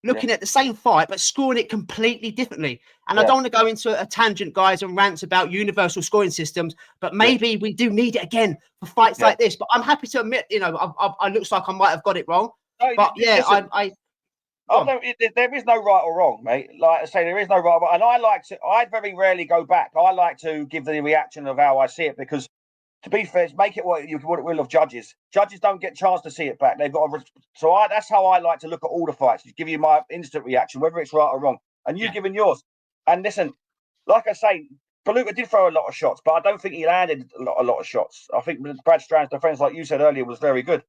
looking at the same fight but scoring it completely differently? And I don't want to go into a tangent, guys, and rants about universal scoring systems, but maybe we do need it again for fights like this. But I'm happy to admit, I looks like I might have got it wrong. No, but listen, there is no right or wrong, mate. Like I say, there is no right or wrong. And I very rarely go back. I like to give the reaction of how I see it, because, to be fair, make it what it will of judges. Judges don't get a chance to see it back. They've got that's how I like to look at all the fights. Just give you my instant reaction, whether it's right or wrong. And you've given yours. And listen, like I say, Baluta did throw a lot of shots, but I don't think he landed a lot of shots. I think Brad Strand's defense, like you said earlier, was very good.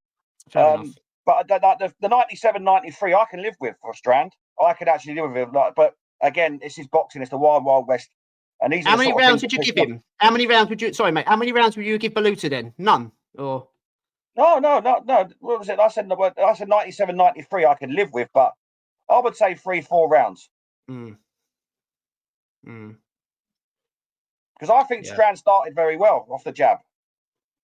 But the 97-93, I can live with for Strand. I could actually live with him. But again, this is boxing. It's the wild, wild west. And these how many rounds would you give him? How many rounds would you? Sorry, mate. How many rounds would you give Baluta then? None, or? No. What was it? I said 97-93. I could live with, but I would say 3-4 rounds. Because I think Strand started very well off the jab.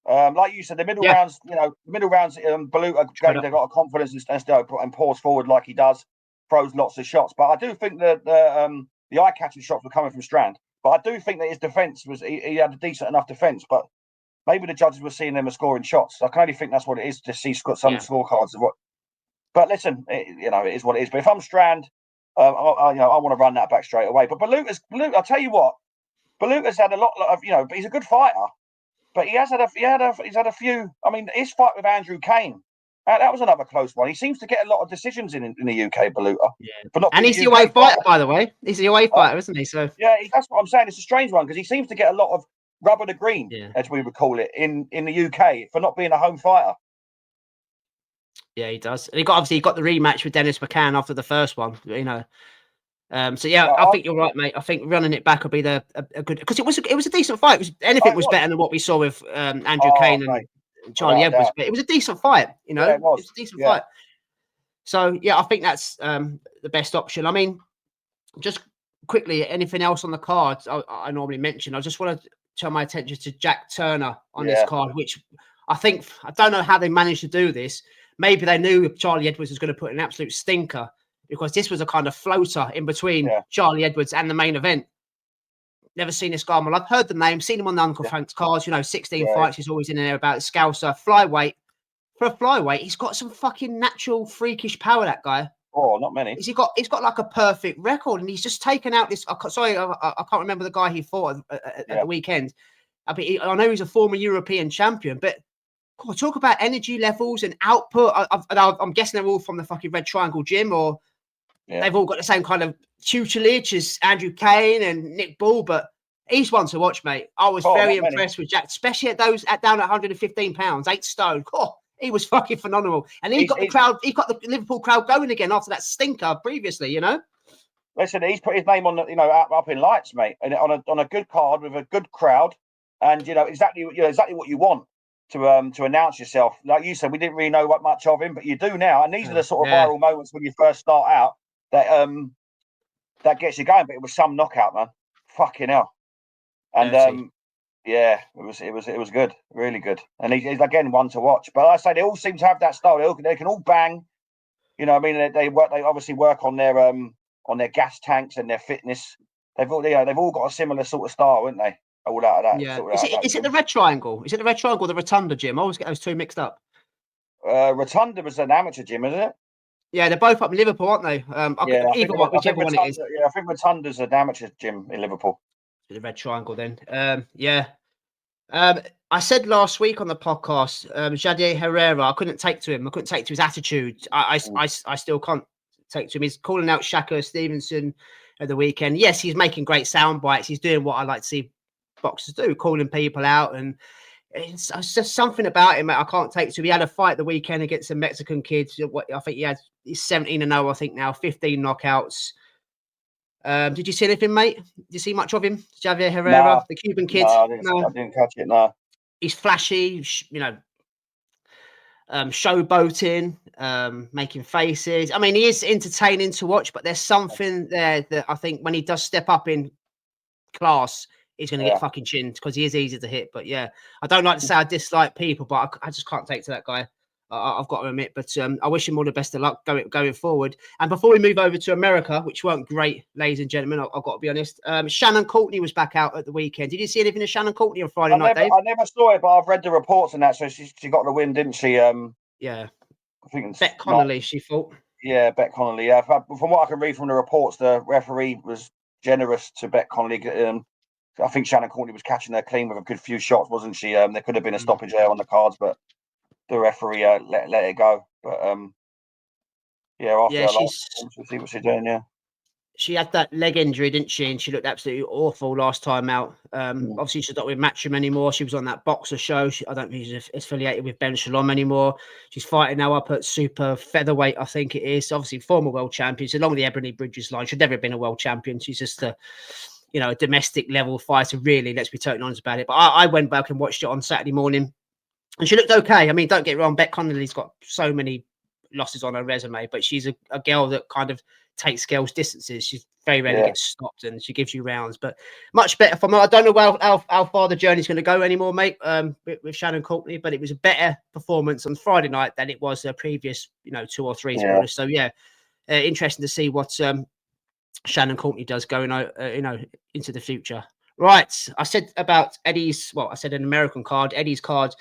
Like you said, the middle rounds, Baluta, they've got a confidence and pours forward like he does, throws lots of shots. But I do think that the eye-catching shots were coming from Strand. But I do think that his defence he had a decent enough defence. But maybe the judges were seeing them as scoring shots. I can only think that's what it is to see some scorecards of what. But listen, it is what it is. But if I'm Strand, I want to run that back straight away. But Baluta, I'll tell you what, Baluta's had a lot of, but he's a good fighter. But he's had a few. I mean, his fight with Andrew Cain, that was another close one. He seems to get a lot of decisions in the UK, Baluta. Yeah. And he's the away fighter, by the way. He's the away fighter, isn't he? So that's what I'm saying. It's a strange one, because he seems to get a lot of rubber to green, as we would call it, in the UK for not being a home fighter. Yeah, he does. And he got the rematch with Dennis McCann after the first one. I think you're right, mate. I think running it back would be a good, because it was a decent fight. Anything was better than what we saw with Andrew Cain and Charlie Edwards, but it was a decent fight. It was a decent fight. So I think that's the best option. I mean, just quickly, anything else on the cards I normally mention? I just want to turn my attention to Jack Turner on this card, which I don't know how they managed to do this. Maybe they knew Charlie Edwards was going to put an absolute stinker, because this was a kind of floater in between Charlie Edwards and the main event. Never seen this guy in my life. Heard the name, seen him on the Uncle Frank's cards. 16 fights. He's always in there about the Scouser. Flyweight. For a flyweight, he's got some fucking natural freakish power, that guy. Oh, not many. He's got like a perfect record, and he's just taken out this. I can't remember the guy he fought at the weekend. I know he's a former European champion, but talk about energy levels and output. I'm guessing they're all from the fucking Red Triangle gym, or they've all got the same kind of tutelage as Andrew Cain and Nick Ball. But he's one to watch, mate. I was very impressed with Jack, especially at down at 115 pounds, 8 stone. He was fucking phenomenal, and he got the Liverpool crowd going again after that stinker previously. Listen, he's put his name on up in lights, mate, and on a good card with a good crowd, and exactly what you want to announce yourself. Like you said, we didn't really know much of him, but you do now, and these are the sort of viral moments when you first start out that gets you going. But it was some knockout, man. Fucking hell, and it was good, really good, and he's again one to watch. But like I say, they all seem to have that style. They can all bang. They obviously work on their gas tanks and their fitness. they've all got a similar sort of style, haven't they? All out of that. Yeah. Sort of Is it the red triangle? Is it the red triangle or the rotunda gym? I always get those two mixed up. Rotunda was an amateur gym, isn't it? Yeah, they're both up in Liverpool, aren't they? Either one, whichever one it is. Yeah, I think Rotunda's an amateur gym in Liverpool. The red triangle, then. Yeah. I said last week on the podcast, Jadier Herrera, I couldn't take to him. I couldn't take to his attitude. I still can't take to him. He's calling out Shaka Stevenson at the weekend. Yes, he's making great sound bites. He's doing what I like to see boxers do, calling people out. And it's just something about him that I can't take to. He had a fight the weekend against a Mexican kid. I think he's 17-0, I think now, 15 knockouts. Did you see anything, mate? Did you see much of him? Javier Herrera, the Cuban kid? No, I didn't catch it, no. He's flashy, showboating, making faces. I mean, he is entertaining to watch, but there's something there that I think when he does step up in class, he's going to get fucking chinned because he is easy to hit. But yeah, I don't like to say I dislike people, but I just can't take to that guy. I've got to admit, but I wish him all the best of luck going forward. And before we move over to America, which weren't great, ladies and gentlemen, I've got to be honest. Shannon Courtney was back out at the weekend. Did you see anything of Shannon Courtney on Friday night, Dave? I never saw it, but I've read the reports and that. So she got the win, didn't she? Yeah. I think Bet Connolly, she fought. Yeah, Bet Connolly. Yeah, from what I can read from the reports, the referee was generous to Bet Connolly. I think Shannon Courtney was catching her clean with a good few shots, wasn't she? There could have been a stoppage there on the cards, but the referee let it go. But we'll see what she's doing. Yeah, she had that leg injury, didn't she? And she looked absolutely awful last time out. Obviously, she's not with Matchroom anymore. She was on that boxer show. I don't think she's affiliated with Ben Shalom anymore. She's fighting now up at super featherweight, I think it is. Obviously, former world champion. She's along the Ebony Bridges line. She'd never been a world champion. She's just a domestic level fighter, really. Let's be totally honest about it. But I went back and watched it on Saturday morning. And she looked okay. I mean, don't get me wrong, Bet Connolly's got so many losses on her resume, but she's a girl that kind of takes girls distances. She's very rarely gets stopped and she gives you rounds, but much better for me. I don't know how far the journey's going to go anymore, mate, with Shannon Courtney, but it was a better performance on Friday night than it was the previous, 2 or 3. Yeah. So, interesting to see what Shannon Courtney does going, into the future. Right. I said about I said an American card, Eddie's card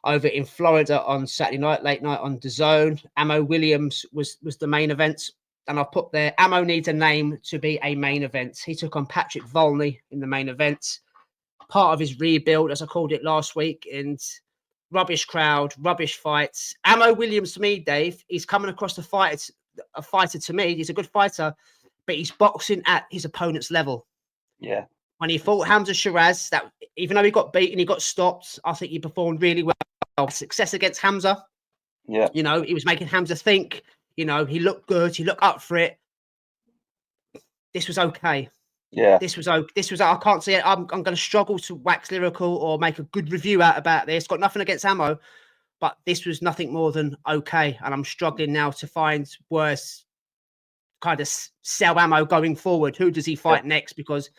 over in Florida on Saturday night, late night on DAZN. Ammo Williams was the main event. And I've put there, Ammo needs a name to be a main event. He took on Patrick Volney in the main event. Part of his rebuild, as I called it last week, and rubbish crowd, rubbish fights. Ammo Williams, to me, Dave, he's coming across a fighter to me. He's a good fighter, but he's boxing at his opponent's level. Yeah. When he fought Hamzah Sheeraz, that even though he got beaten, he got stopped. I think he performed really well. Success against Hamzah. Yeah. He was making Hamzah think. He looked good. He looked up for it. This was okay. Yeah. This was. I can't see it. I'm going to struggle to wax lyrical or make a good review about this. Got nothing against Ammo, but this was nothing more than okay. And I'm struggling now to find worse kind of sell Ammo going forward. Who does he fight next? Because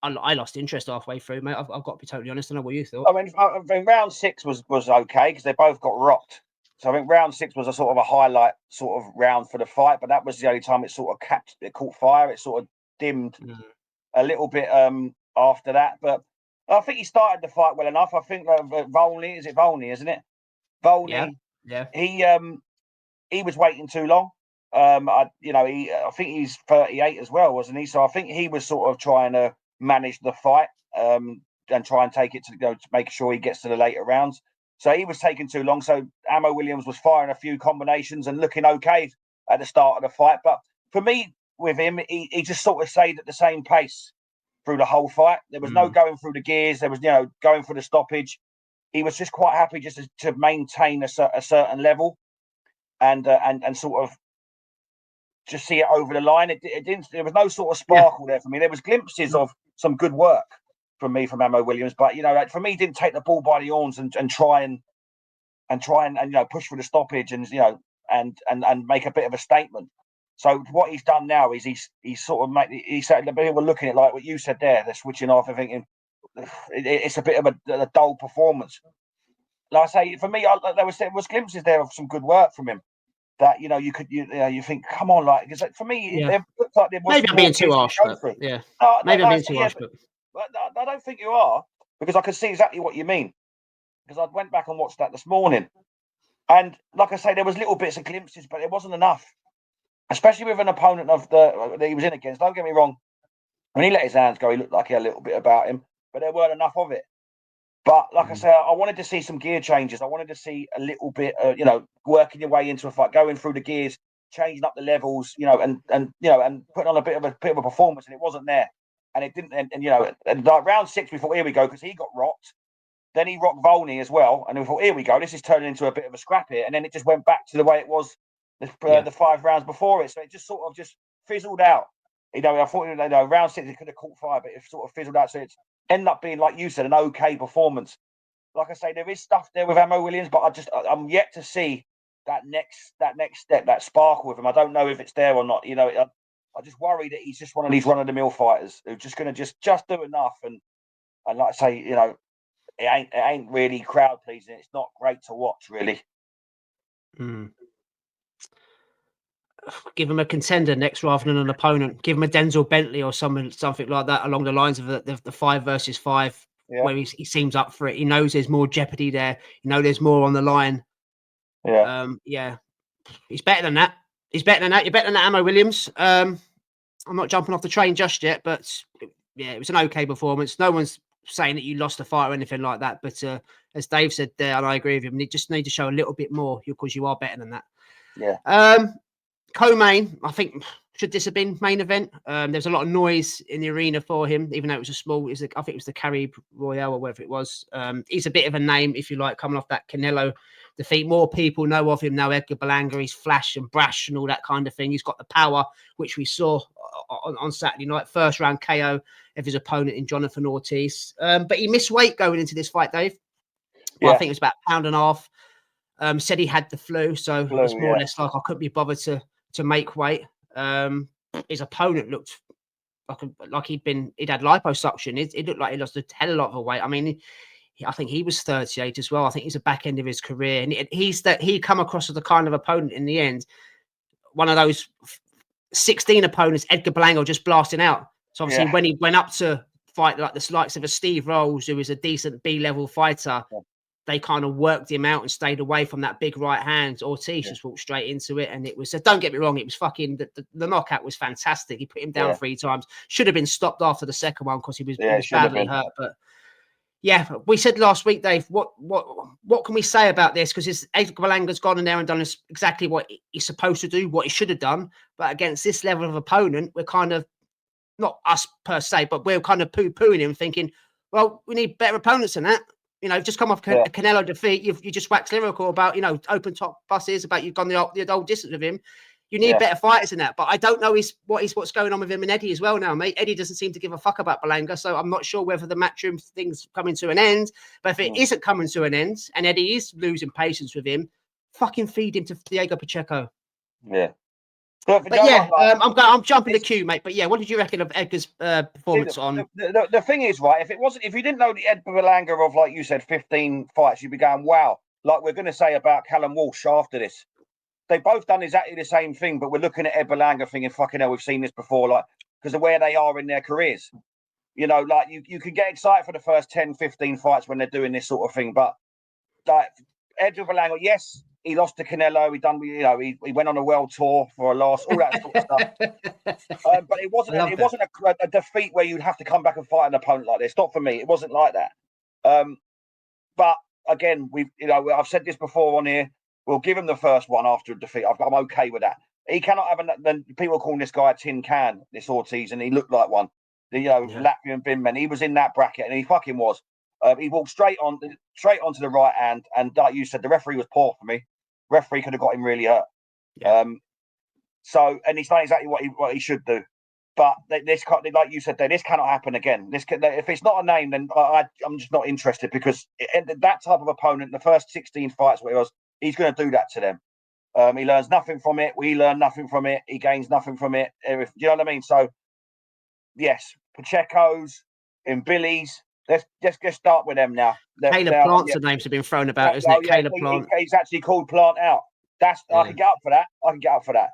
I lost interest halfway through, mate. I've got to be totally honest. I don't know what you thought. I mean, round 6 was okay because they both got rocked. So I think round 6 was a sort of a highlight sort of round for the fight, but that was the only time it sort of caught fire. It sort of dimmed a little bit after that. But I think he started the fight well enough. I think Volney, isn't it? Volney. Yeah. He was waiting too long. I think he's 38 as well, wasn't he? So I think he was sort of trying to manage the fight and try and take it to make sure he gets to the later rounds. So he was taking too long. So Ammo Williams was firing a few combinations and looking okay at the start of the fight. But for me, with him, he just sort of stayed at the same pace through the whole fight. There was no going through the gears. There was, going for the stoppage. He was just quite happy just to maintain a certain level and sort of just see it over the line. It didn't. There was no sort of sparkle there for me. There was glimpses of some good work from Ammo Williams, but for me, he didn't take the ball by the horns and try and push for the stoppage and make a bit of a statement. So what he's done now is he's sort of he said we're looking at like what you said there. They're switching off and thinking it's a bit of a dull performance. Like I say, for me, there was glimpses there of some good work from him. that you think, come on, like, because for me, Yeah. it looks like there was Maybe I'm being too harsh, but yeah. Maybe I'm being too harsh, but I don't think you are, because I can see exactly what you mean. Because I went back and watched that this morning, and like I say, there was little bits of glimpses, but it wasn't enough, especially with an opponent that he was in against. Don't get me wrong, when he let his hands go, he looked like he had a little bit about him, but there weren't enough of it. But like I say, I wanted to see some gear changes. I wanted to see a little bit, working your way into a fight, going through the gears, changing up the levels, and putting on a bit of a performance. And it wasn't there, and it didn't. And like round 6, we thought, here we go, because he got rocked. Then he rocked Volney as well, and we thought, here we go, this is turning into a bit of a scrap here. And then it just went back to the way it was the 5 rounds before it. So it just sort of just fizzled out. I thought round 6 it could have caught fire, but it sort of fizzled out. So it's ended up being, like you said, an okay performance. Like I say, there is stuff there with Ammo Williams, but I'm yet to see that next step, that sparkle with him. I don't know if it's there or not. I just worry that he's just one of these run of the mill fighters who's just going to just do enough, and like I say, it ain't really crowd pleasing. It's not great to watch, really. Give him a contender next rather than an opponent. Give him a Denzel Bentley or something like that, along the lines of the 5 versus 5, where he seems up for it. He knows there's more jeopardy there. There's more on the line. Yeah. He's better than that. You're better than that, Ammo Williams. I'm not jumping off the train just yet, but yeah, it was an okay performance. No one's saying that you lost a fight or anything like that, but as Dave said there, and I agree with him, you just need to show a little bit more, because you are better than that. Yeah. Co-main, I think, should this have been main event? There's a lot of noise in the arena for him, even though it was I think it was the Carib Royale or whatever it was. He's a bit of a name, if you like, coming off that Canelo defeat. More people know of him now. Edgar Berlanga, he's flash and brash and all that kind of thing. He's got the power, which we saw on Saturday night. First round KO of his opponent in Jonathan Ortiz. But he missed weight going into this fight, Dave. Well, I think it was about a pound and a half. Said he had the flu, so it's more or less like I couldn't be bothered to make weight. His opponent looked like he'd had liposuction. It looked like he lost a hell of a lot of weight. I mean, I think he was 38 as well. I think he's the back end of his career, and he come across as the kind of opponent in the end, one of those 16 opponents Edgar Berlanga just blasting out. So obviously when he went up to fight like the likes of a Steve Rolls, who is a decent B-level fighter, they kind of worked him out and stayed away from that big right hand. Ortiz just walked straight into it. And it was, don't get me wrong, it was fucking, the knockout was fantastic. He put him down 3 times. Should have been stopped after the second one because he was badly hurt. But yeah, we said last week, Dave, what can we say about this? Because Edgar Berlanga's gone in there and done exactly what he's supposed to do, what he should have done. But against this level of opponent, we're kind of, not us per se, but we're kind of poo-pooing him, thinking, well, we need better opponents than that. Just come off a Canelo defeat. You just waxed lyrical about, open top buses, about you've gone the old distance with him. You need better fighters than that. But I don't know what's going on with him and Eddie as well now, mate. Eddie doesn't seem to give a fuck about Berlanga, so I'm not sure whether the matchroom thing's coming to an end. But if it isn't coming to an end and Eddie is losing patience with him, fucking feed him to Diego Pacheco. Yeah. But yeah, I'm jumping the queue, mate. But yeah, what did you reckon of Edgar's performance on? The thing is, right, if you didn't know the Edgar Berlanga of, like you said, 15 fights, you'd be going, wow. Like we're going to say about Callum Walsh after this. They've both done exactly the same thing, but we're looking at Ed Berlanga thinking, fucking hell, we've seen this before, like, because of where they are in their careers. Like you can get excited for the first 10, 15 fights when they're doing this sort of thing. But like Edgar Berlanga, yes, he lost to Canelo. He went on a world tour for a loss, all that sort of stuff. But it wasn't a defeat where you'd have to come back and fight an opponent like this. Not for me. It wasn't like that. But again, I've said this before on here. We'll give him the first one after a defeat. I'm okay with that. He cannot have then people calling this guy a tin can, this Ortiz, and he looked like one. Latvian bin man. He was in that bracket, and he fucking was. He walked straight onto the right hand, and like you said, the referee was poor for me. Referee could have got him really hurt. Yeah. And he's done exactly what he should do. But this, like you said, this cannot happen again. If it's not a name, then I'm just not interested, because that type of opponent, the first 16 fights, what it was, he's going to do that to them. He learns nothing from it. We learn nothing from it. He gains nothing from it. Do you know what I mean? So, yes, Pacheco's and Billy's. Let's start with them now. Caleb Plant's the names have been thrown about, isn't it? Caleb Plant. He's actually called Plant out. I can get up for that. I can get up for that.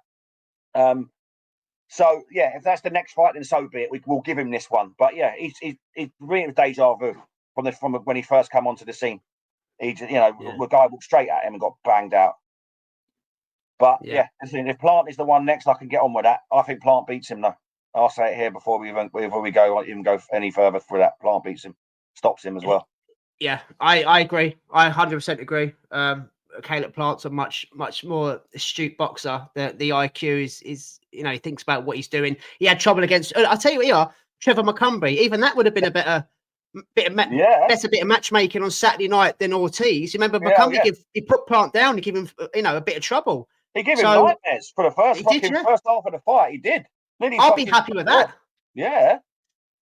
So yeah, if that's the next fight, then so be it. We'll give him this one. But yeah, he's really deja vu from when he first came onto the scene. The guy walked straight at him and got banged out. But yeah, if Plant is the one next, I can get on with that. I think Plant beats him though. I'll say it here before we go any further for that. Plant beats him, stops him as well. Yeah, I agree. I 100% agree. Caleb Plant's a much more astute boxer. The IQ is he thinks about what he's doing. He had trouble against. I'll tell you what, Trevor McCumbry. Even that would have been a better bit of matchmaking on Saturday night than Ortiz. You remember McCumbry he put Plant down to give him a bit of trouble. He gave him nightmares for the first half of the fight. He did. I'll be happy with that. Yeah.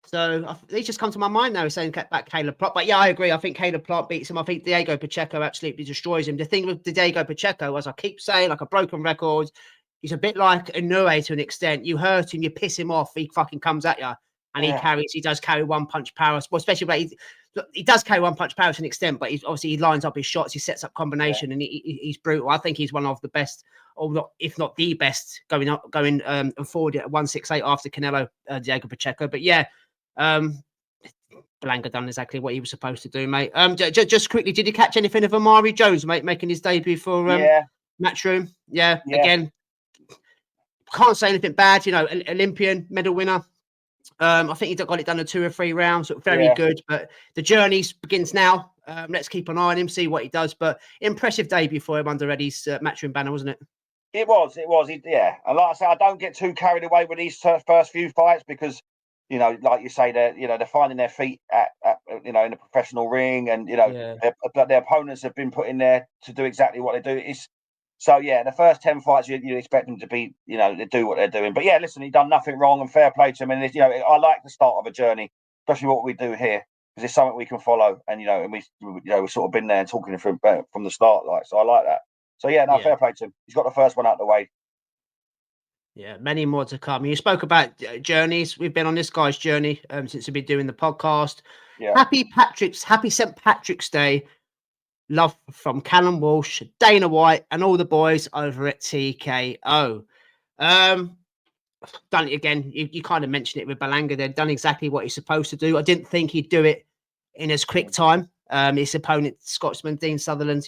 So he's just come to my mind now, saying back Caleb Plant. But yeah, I agree. I think Caleb Plant beats him. I think Diego Pacheco absolutely destroys him. The thing with Diego Pacheco, as I keep saying, like a broken record, he's a bit like Inoue to an extent. You hurt him, you piss him off, he fucking comes at you. And he does carry one punch power. Well, especially when he does carry one punch power to an extent, but he lines up his shots, he sets up combination, and he's brutal. I think he's one of the best, if not the best, going forward at 168 after Canelo, Diego Pacheco. But yeah, Berlanga done exactly what he was supposed to do, mate. Just quickly, did you catch anything of Amari Jones, mate, making his debut for Matchroom? Yeah, again, can't say anything bad. Olympian, medal winner. I think he got it done in 2 or 3 rounds. Very good. But the journey begins now. Let's keep an eye on him, see what he does. But impressive debut for him under Eddie's Matchroom banner, wasn't it? It was. And like I say, I don't get too carried away with these first few fights because, like you say, they're finding their feet at in the professional ring, and their opponents have been put in there to do exactly what they do. The first 10 fights you expect them to be, to do what they're doing. But yeah, listen, he's done nothing wrong, and fair play to him. And I like the start of a journey, especially what we do here, because it's something we can follow. And and we've sort of been there and talking from the start, so I like that. So fair play to him. He's got the first one out of the way. Yeah, many more to come. You spoke about journeys. We've been on this guy's journey since we've been doing the podcast. Yeah. Happy St. Patrick's Day. Love from Callum Walsh, Dana White, and all the boys over at TKO. Done it again. You kind of mentioned it with Berlanga. They've done exactly what he's supposed to do. I didn't think he'd do it in as quick time. His opponent, Scotsman Dean Sutherland,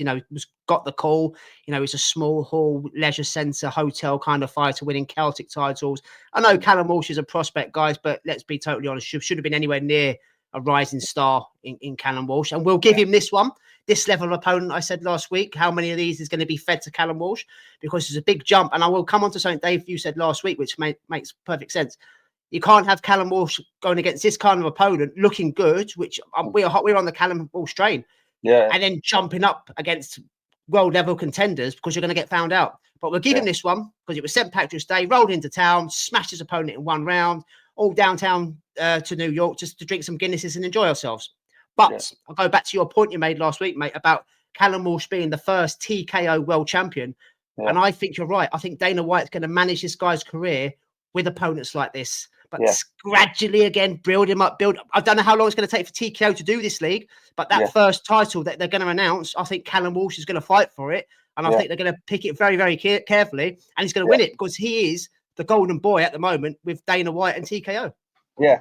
got the call. He's a small hall, leisure centre, hotel kind of fighter winning Celtic titles. I know Callum Walsh is a prospect, guys, but let's be totally honest, should have been anywhere near a rising star in Callum Walsh. And we'll give him this level of opponent. I said last week, how many of these is going to be fed to Callum Walsh? Because it's a big jump. And I will come on to something, Dave, you said last week, which makes perfect sense. You can't have Callum Walsh going against this kind of opponent looking good, which we're on the Callum Walsh train. Yeah. And then jumping up against world level contenders because you're going to get found out. But we'll give him this one because it was St. Patrick's Day, rolled into town, smashed his opponent in 1 round, all downtown to New York just to drink some Guinnesses and enjoy ourselves. But I'll go back to your point you made last week, mate, about Callum Walsh being the first TKO world champion. Yeah. And I think you're right. I think Dana White's going to manage this guy's career with opponents like this. But gradually, again, build him up. I don't know how long it's going to take for TKO to do this league, but that first title that they're going to announce, I think Callum Walsh is going to fight for it. And I think they're going to pick it very, very carefully. And he's going to win it because he is the golden boy at the moment with Dana White and TKO. Yeah.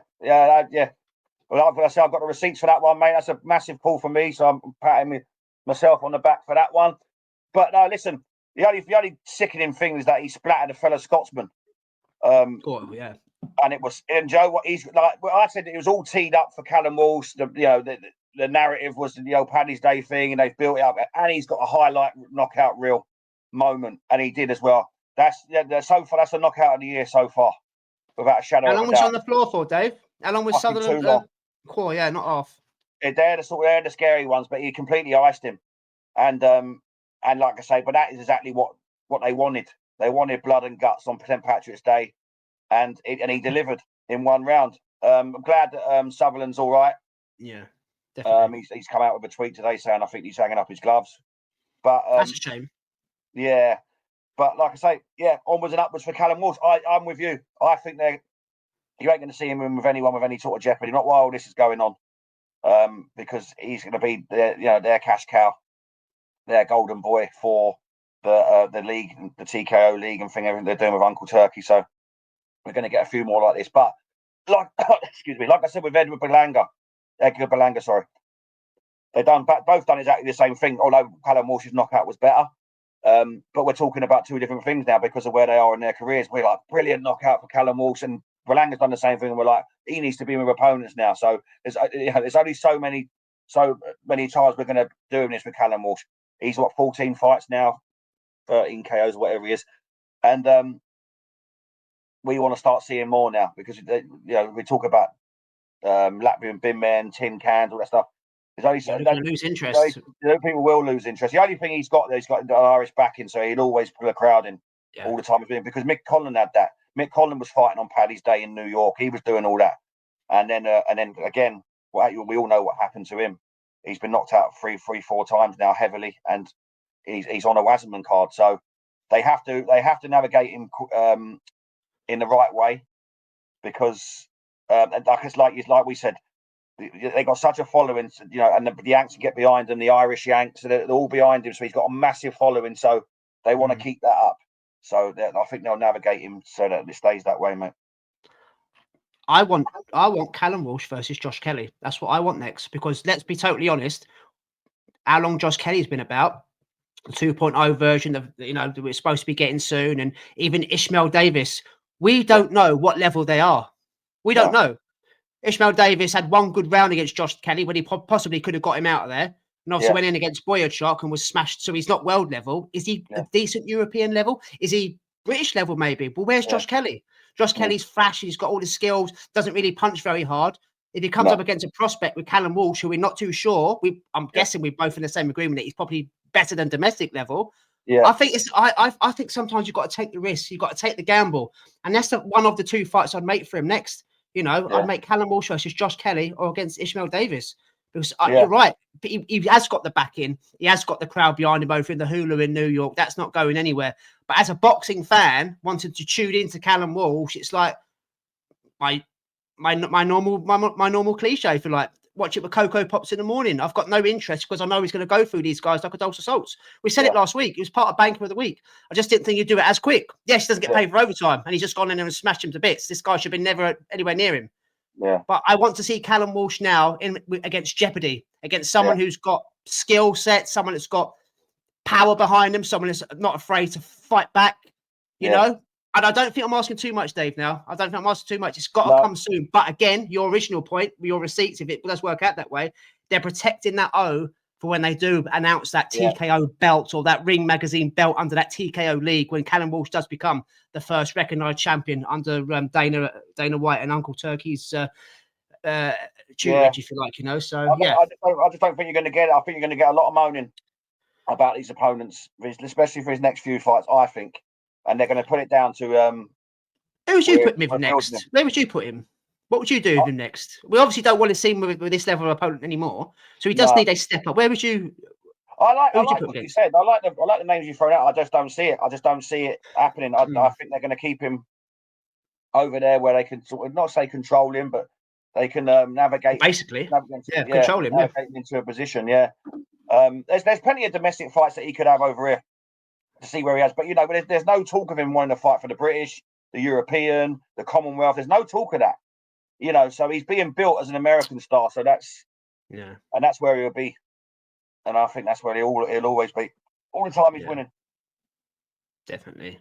Well, like I said, I've got the receipts for that one, mate. That's a massive pull for me. So I'm patting myself on the back for that one. But no, listen, the only sickening thing is that he splattered a fellow Scotsman. And it was, and Joe, what he's like, well, I said it was all teed up for Callum Walsh. The narrative was the old Paddy's Day thing, and they've built it up. And he's got a highlight knockout reel moment, and he did as well. That's so far. That's a knockout of the year so far, without a shadow. How long was he on the floor for, Dave? How long was Sutherland? Not half. They're the scary ones, but he completely iced him. And like I say, but that is exactly what they wanted. They wanted blood and guts on St. Patrick's Day. And he delivered in 1 round. I'm glad that Sutherland's all right. Yeah, definitely. He's come out with a tweet today saying I think he's hanging up his gloves. But that's a shame. Yeah, but like I say, onwards and upwards for Callum Walsh. I'm with you. I think you ain't going to see him with anyone with any sort of jeopardy. Not while this is going on, because he's going to be their cash cow, their golden boy for the league, the TKO league, and everything they're doing with Uncle Turkey. So we're going to get a few more like this. But like, excuse me, like I said with Edgar Berlanga, sorry, both done exactly the same thing. Although Callum Walsh's knockout was better, but we're talking about two different things now because of where they are in their careers. We're like, brilliant knockout for Callum Walsh, and Berlanga's done the same thing. And we're like, he needs to be with opponents now. So there's only so many times we're going to do this with Callum Walsh. He's 14 fights now, 13 KOs, whatever he is, and we want to start seeing more now because we talk about Latvian bin men, tin cans, all that stuff. There's only lose interest. People will lose interest. The only thing he's got the Irish backing, so he'd always pull a crowd in all the time. Because Mick Conlan had that. Mick Conlan was fighting on Paddy's Day in New York. He was doing all that, and then again, we all know what happened to him. He's been knocked out 4 times now heavily, and he's on a Wasserman card. So they have to navigate him in the right way because like we said, they got such a following, and the Yanks get behind him, the Irish Yanks, they're all behind him, so he's got a massive following. So they want to keep that up. So I think they'll navigate him so that it stays that way, mate. I want Callum Walsh versus Josh Kelly. That's what I want next. Because let's be totally honest, how long Josh Kelly's been about, the 2.0 version of that we're supposed to be getting soon, and even Ishmael Davis, we don't know what level they are. We don't know. Ishmael Davis had one good round against Josh Kelly when he possibly could have got him out of there. And obviously went in against Boyachuk and was smashed. So he's not world level. Is he a decent European level? Is he British level maybe? But where's Josh Kelly? Josh Kelly's flashy. He's got all the skills. Doesn't really punch very hard. If he comes up against a prospect with Callum Walsh, who we're not too sure, I'm guessing we're both in the same agreement that he's probably better than domestic level. Yeah. I think I think sometimes you've got to take the risk. You've got to take the gamble. And that's one of the two fights I'd make for him next. I'd make Callum Walsh versus Josh Kelly or against Ishmael Davis. Because you're right. He has got the backing. He has got the crowd behind him over in the Hulu in New York. That's not going anywhere. But as a boxing fan, wanting to tune into Callum Walsh, it's like my normal cliche, if you like. Watch it with Cocoa Pops in the morning. I've got no interest because I know he's going to go through these guys like a dose of salts. We said it last week. It was part of Banker of the Week. I just didn't think he'd do it as quick. Yes, he doesn't get paid for overtime, and he's just gone in there and smashed him to bits. This guy should be never anywhere near him. Yeah. But I want to see Callum Walsh now against Jeopardy, against someone who's got skill set, someone that's got power behind them, someone that's not afraid to fight back, you know? And I don't think I'm asking too much, Dave, now. I don't think I'm asking too much. It's got to come soon. But again, your original point, your receipts, if it does work out that way, they're protecting that O for when they do announce that TKO belt or that Ring Magazine belt under that TKO league when Callum Walsh does become the first recognised champion under Dana White and Uncle Turkey's tutorage, if you like, So, I just don't think you're going to get it. I think you're going to get a lot of moaning about these opponents, especially for his next few fights, I think. And they're going to put it down to who would you put him with next? Where would you put him? What would you do with him next? We obviously don't want to see him with this level of opponent anymore, so he does need a step up. Where would you? I like what you said. I like the names you thrown out. I just don't see it. I just don't see it happening. I think they're going to keep him over there where they can sort of not say control him, but they can navigate. Basically, control him. Navigate him into a position. There's plenty of domestic fights that he could have over here to see where he has, but there's no talk of him wanting to fight for the British, the European, the Commonwealth. There's no talk of that, So he's being built as an American star. So that's and that's where he'll be, and I think that's where he'll always be all the time he's winning. Definitely.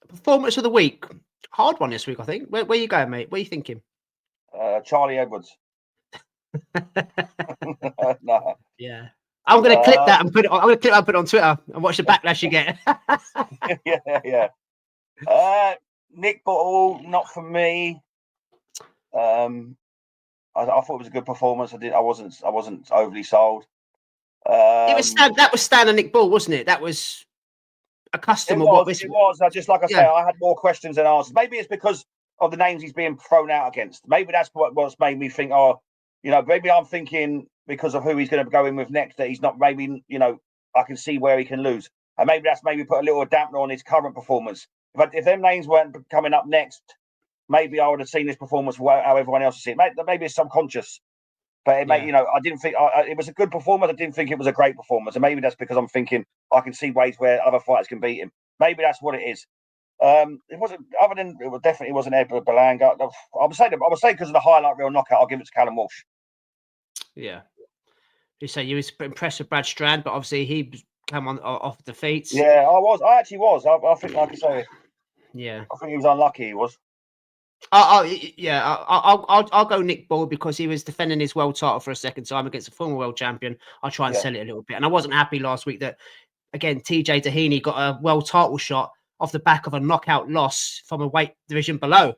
Performance of the week, hard one this week, I think. Where you going, mate? What are you thinking? Charlie Edwards. No. Yeah. I'm going to clip that and put it. I'm going to clip that and put it on Twitter and watch the backlash you get. Nick Ball, not for me. I thought it was a good performance. I wasn't overly sold. That was Stan and Nick Ball, wasn't it? That was a customer. It was. Just like I say, I had more questions than answers. Maybe it's because of the names he's being thrown out against. Maybe that's what's made me think. Maybe I'm thinking because of who he's going to go in with next that he's not. Maybe I can see where he can lose, and maybe that's put a little dampener on his current performance. If them names weren't coming up next, maybe I would have seen this performance how everyone else has seen it. Maybe it's subconscious. But it made, I didn't think it was a good performance. I didn't think it was a great performance, and maybe that's because I'm thinking I can see ways where other fighters can beat him. Maybe that's what it is. It wasn't, other than it definitely wasn't Edgar Berlanga. I would say because of the highlight reel knockout, I'll give it to Callum Walsh. Yeah. You say you was impressed with Brad Strand, but obviously he came on off defeats. Yeah, I was. I actually was. I think, like I say, yeah, I think he was unlucky. He was. I'll go Nick Ball because he was defending his world title for a second time against a former world champion. I'll try and sell it a little bit. And I wasn't happy last week that, again, TJ Doheny got a world title shot off the back of a knockout loss from a weight division below.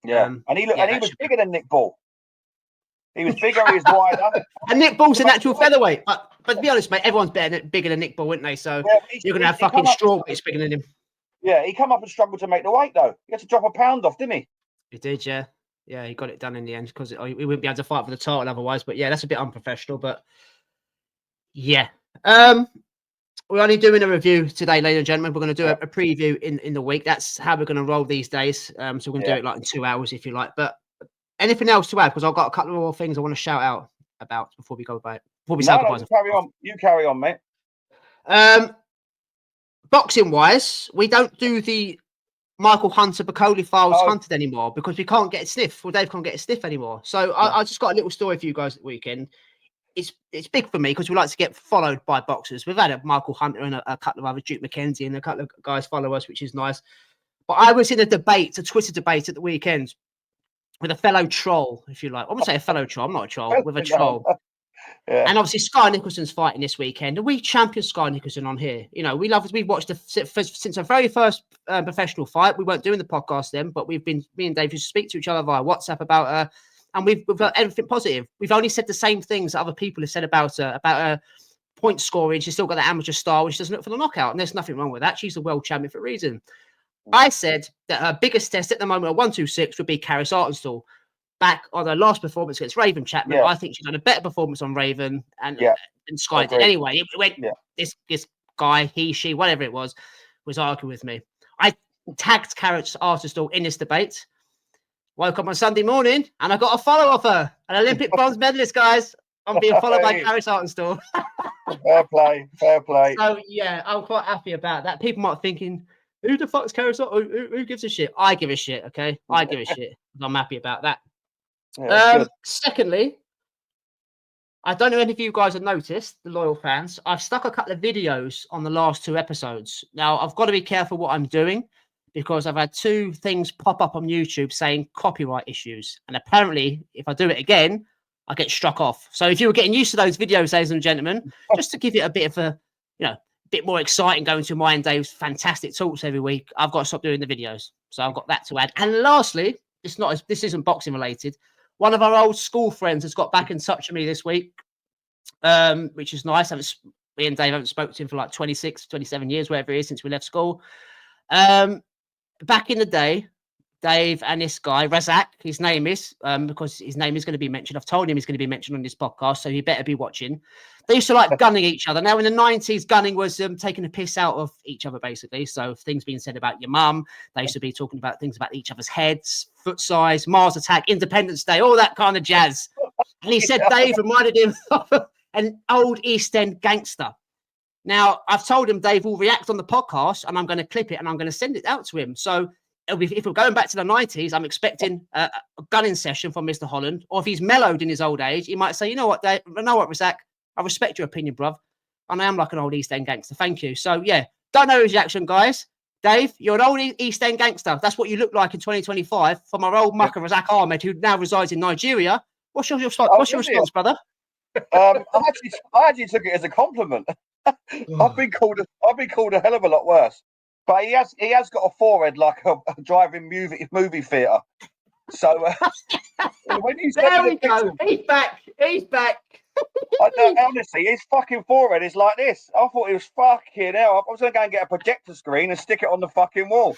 Yeah, and he was bigger than Nick Ball. He was bigger, he was wider. And Nick Ball's an actual featherweight. But to be honest, mate, everyone's bigger than Nick Ball, isn't they? So you're going to have fucking strawweights bigger than him. Yeah, he come up and struggled to make the weight, though. He had to drop a pound off, didn't he? He did, yeah. Yeah, he got it done in the end because he wouldn't be able to fight for the title otherwise. But yeah, that's a bit unprofessional. But yeah. We're only doing a review today, ladies and gentlemen. We're going to do a preview in the week. That's how we're going to roll these days. So we're going to do it like in 2 hours, if you like. But anything else to add? Because I've got a couple of more things I want to shout out about before we go by. Before we say goodbye. You carry on, mate. Boxing wise, we don't do the Michael Hunter Bacoli files hunted anymore because we can't get a sniff. Well, Dave can't get a sniff anymore. So I just got a little story for you guys at the weekend. It's big for me because we like to get followed by boxers. We've had a Michael Hunter and a couple of other Duke McKenzie and a couple of guys follow us, which is nice. But I was in a Twitter debate at the weekend with a fellow troll, if you like. I wouldn't say a fellow troll. I'm not a troll. With a troll. Yeah. And obviously Sky Nicholson's fighting this weekend, and we champion Sky Nicholson on here. We've watched since our very first professional fight. We weren't doing the podcast then, but me and Dave used to speak to each other via WhatsApp about her, and we've got everything positive. We've only said the same things that other people have said about her point scoring. She's still got that amateur style, and she doesn't look for the knockout, and there's nothing wrong with that. She's a world champion for a reason. I said that her biggest test at the moment at 126 would be Karis Artenstall. Back on her last performance against Raven Chapman, I think she's done a better performance on Raven and Sky did. Anyway, it went this guy, he, she, whatever it was arguing with me. I tagged Karis Artenstall in this debate. Woke up on Sunday morning and I got a follow off her, an Olympic bronze medalist, guys. I'm being followed by Karis Artenstall. Fair play. So yeah, I'm quite happy about that. People might be thinking, who the fuck's Karis Artenstall? Who gives a shit? I give a shit, okay? I give a shit. I'm happy about that. Secondly, I don't know if you guys have noticed, the loyal fans, I've stuck a couple of videos on the last 2 episodes. Now, I've got to be careful what I'm doing because I've had 2 things pop up on YouTube saying copyright issues. And apparently, if I do it again, I get struck off. So if you were getting used to those videos, ladies and gentlemen, just to give it a bit of a, bit more exciting going to mine Dave's fantastic talks every week, I've got to stop doing the videos. So I've got that to add. And lastly, this isn't boxing related. One of our old school friends has got back in touch with me this week, which is nice. Me and Dave haven't spoken to him for like 26, 27 years, whatever it is, since we left school. Back in the day, Dave and this guy, Razak, his name is, because his name is going to be mentioned. I've told him he's going to be mentioned on this podcast, so he better be watching. They used to like gunning each other. Now, in the 90s, gunning was taking a piss out of each other, basically. So things being said about your mum, they used to be talking about things about each other's heads, foot size, Mars Attack, Independence Day, all that kind of jazz. And he said Dave reminded him of an old East End gangster. Now, I've told him Dave will react on the podcast, and I'm going to clip it, and I'm going to send it out to him. So if we're going back to the 90s, I'm expecting a gunning session from Mr. Holland. Or if he's mellowed in his old age, he might say, you know what, Dave, Razak, I respect your opinion, bruv. And I am like an old East End gangster. Thank you. So, yeah, don't know his reaction, guys. Dave, you're an old East End gangster. That's what you look like in 2025 from our old mucker, Razak Ahmed, who now resides in Nigeria. What's your response, brother? I actually took it as a compliment. I've been called a hell of a lot worse. But he has got a forehead like a driving movie theatre. So when you there we go. He's back. I know, honestly, his fucking forehead is like this. I thought he was fucking hell. I was going to go and get a projector screen and stick it on the fucking wall.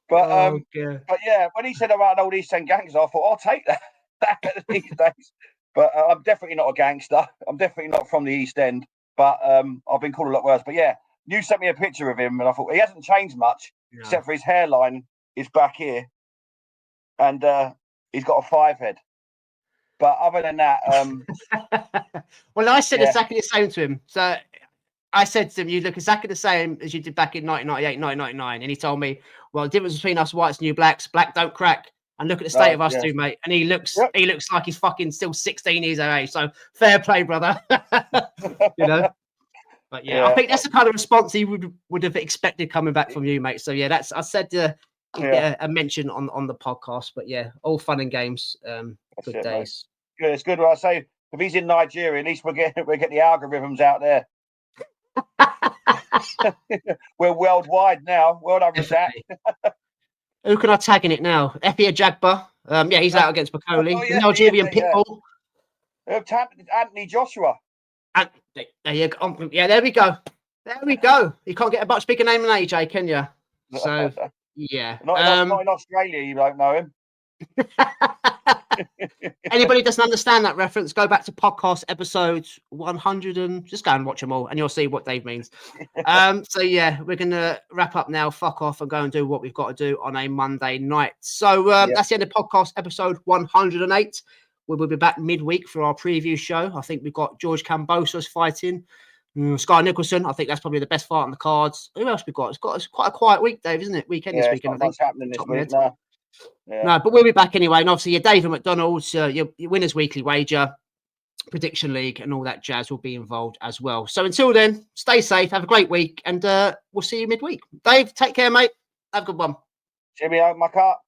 But but yeah, when he said about an old East End gangster, I thought I'll take that these days. But I'm definitely not a gangster. I'm definitely not from the East End. But I've been called a lot worse. But yeah, you sent me a picture of him, and I thought he hasn't changed much except for his hairline is back here, and he's got a 5 head. But other than that, well, I said Yeah. exactly the same to him. So I said to him, you look exactly the same as you did back in 1998, 1999. And he told me, well, the difference between us whites and you blacks, black don't crack. And look at the state of us two, mate. And he looks like he's fucking still 16 years of age. So fair play, brother. You know. But yeah, I think that's the kind of response he would have expected coming back from you, mate. So yeah, that's I said a mention on the podcast. But yeah, all fun and games. Good days. Mate. Good. It's good. What I say, if he's in Nigeria, at least we get the algorithms out there. We're worldwide now. Well done, Zach. Who can I tag in it now? Efia Jagba. Yeah, he's out against Bakoli. The Nigerian Pitbull. Anthony Joshua. And there you go. Yeah, there we go. There we go. You can't get a much bigger name than AJ, can you? So yeah. Not in Australia, you don't know him. Anybody doesn't understand that reference, go back to podcast episodes 100 and just go and watch them all and you'll see what Dave means. So yeah, we're gonna wrap up now, fuck off and go and do what we've got to do on a Monday night. So that's the end of podcast episode 108. We will be back midweek for our preview show. I think we've got George Kambosos fighting Sky Nicholson. I think that's probably the best fight on the cards. Who else we got? It's quite a quiet week, Dave, isn't it? Weekend this weekend. What's happening this week? No. Yeah. No, but we'll be back anyway. And obviously, your David McDonald's, your Winners Weekly Wager, Prediction League, and all that jazz will be involved as well. So until then, stay safe, have a great week, and we'll see you midweek. Dave, take care, mate. Have a good one. Jimmy, out my car.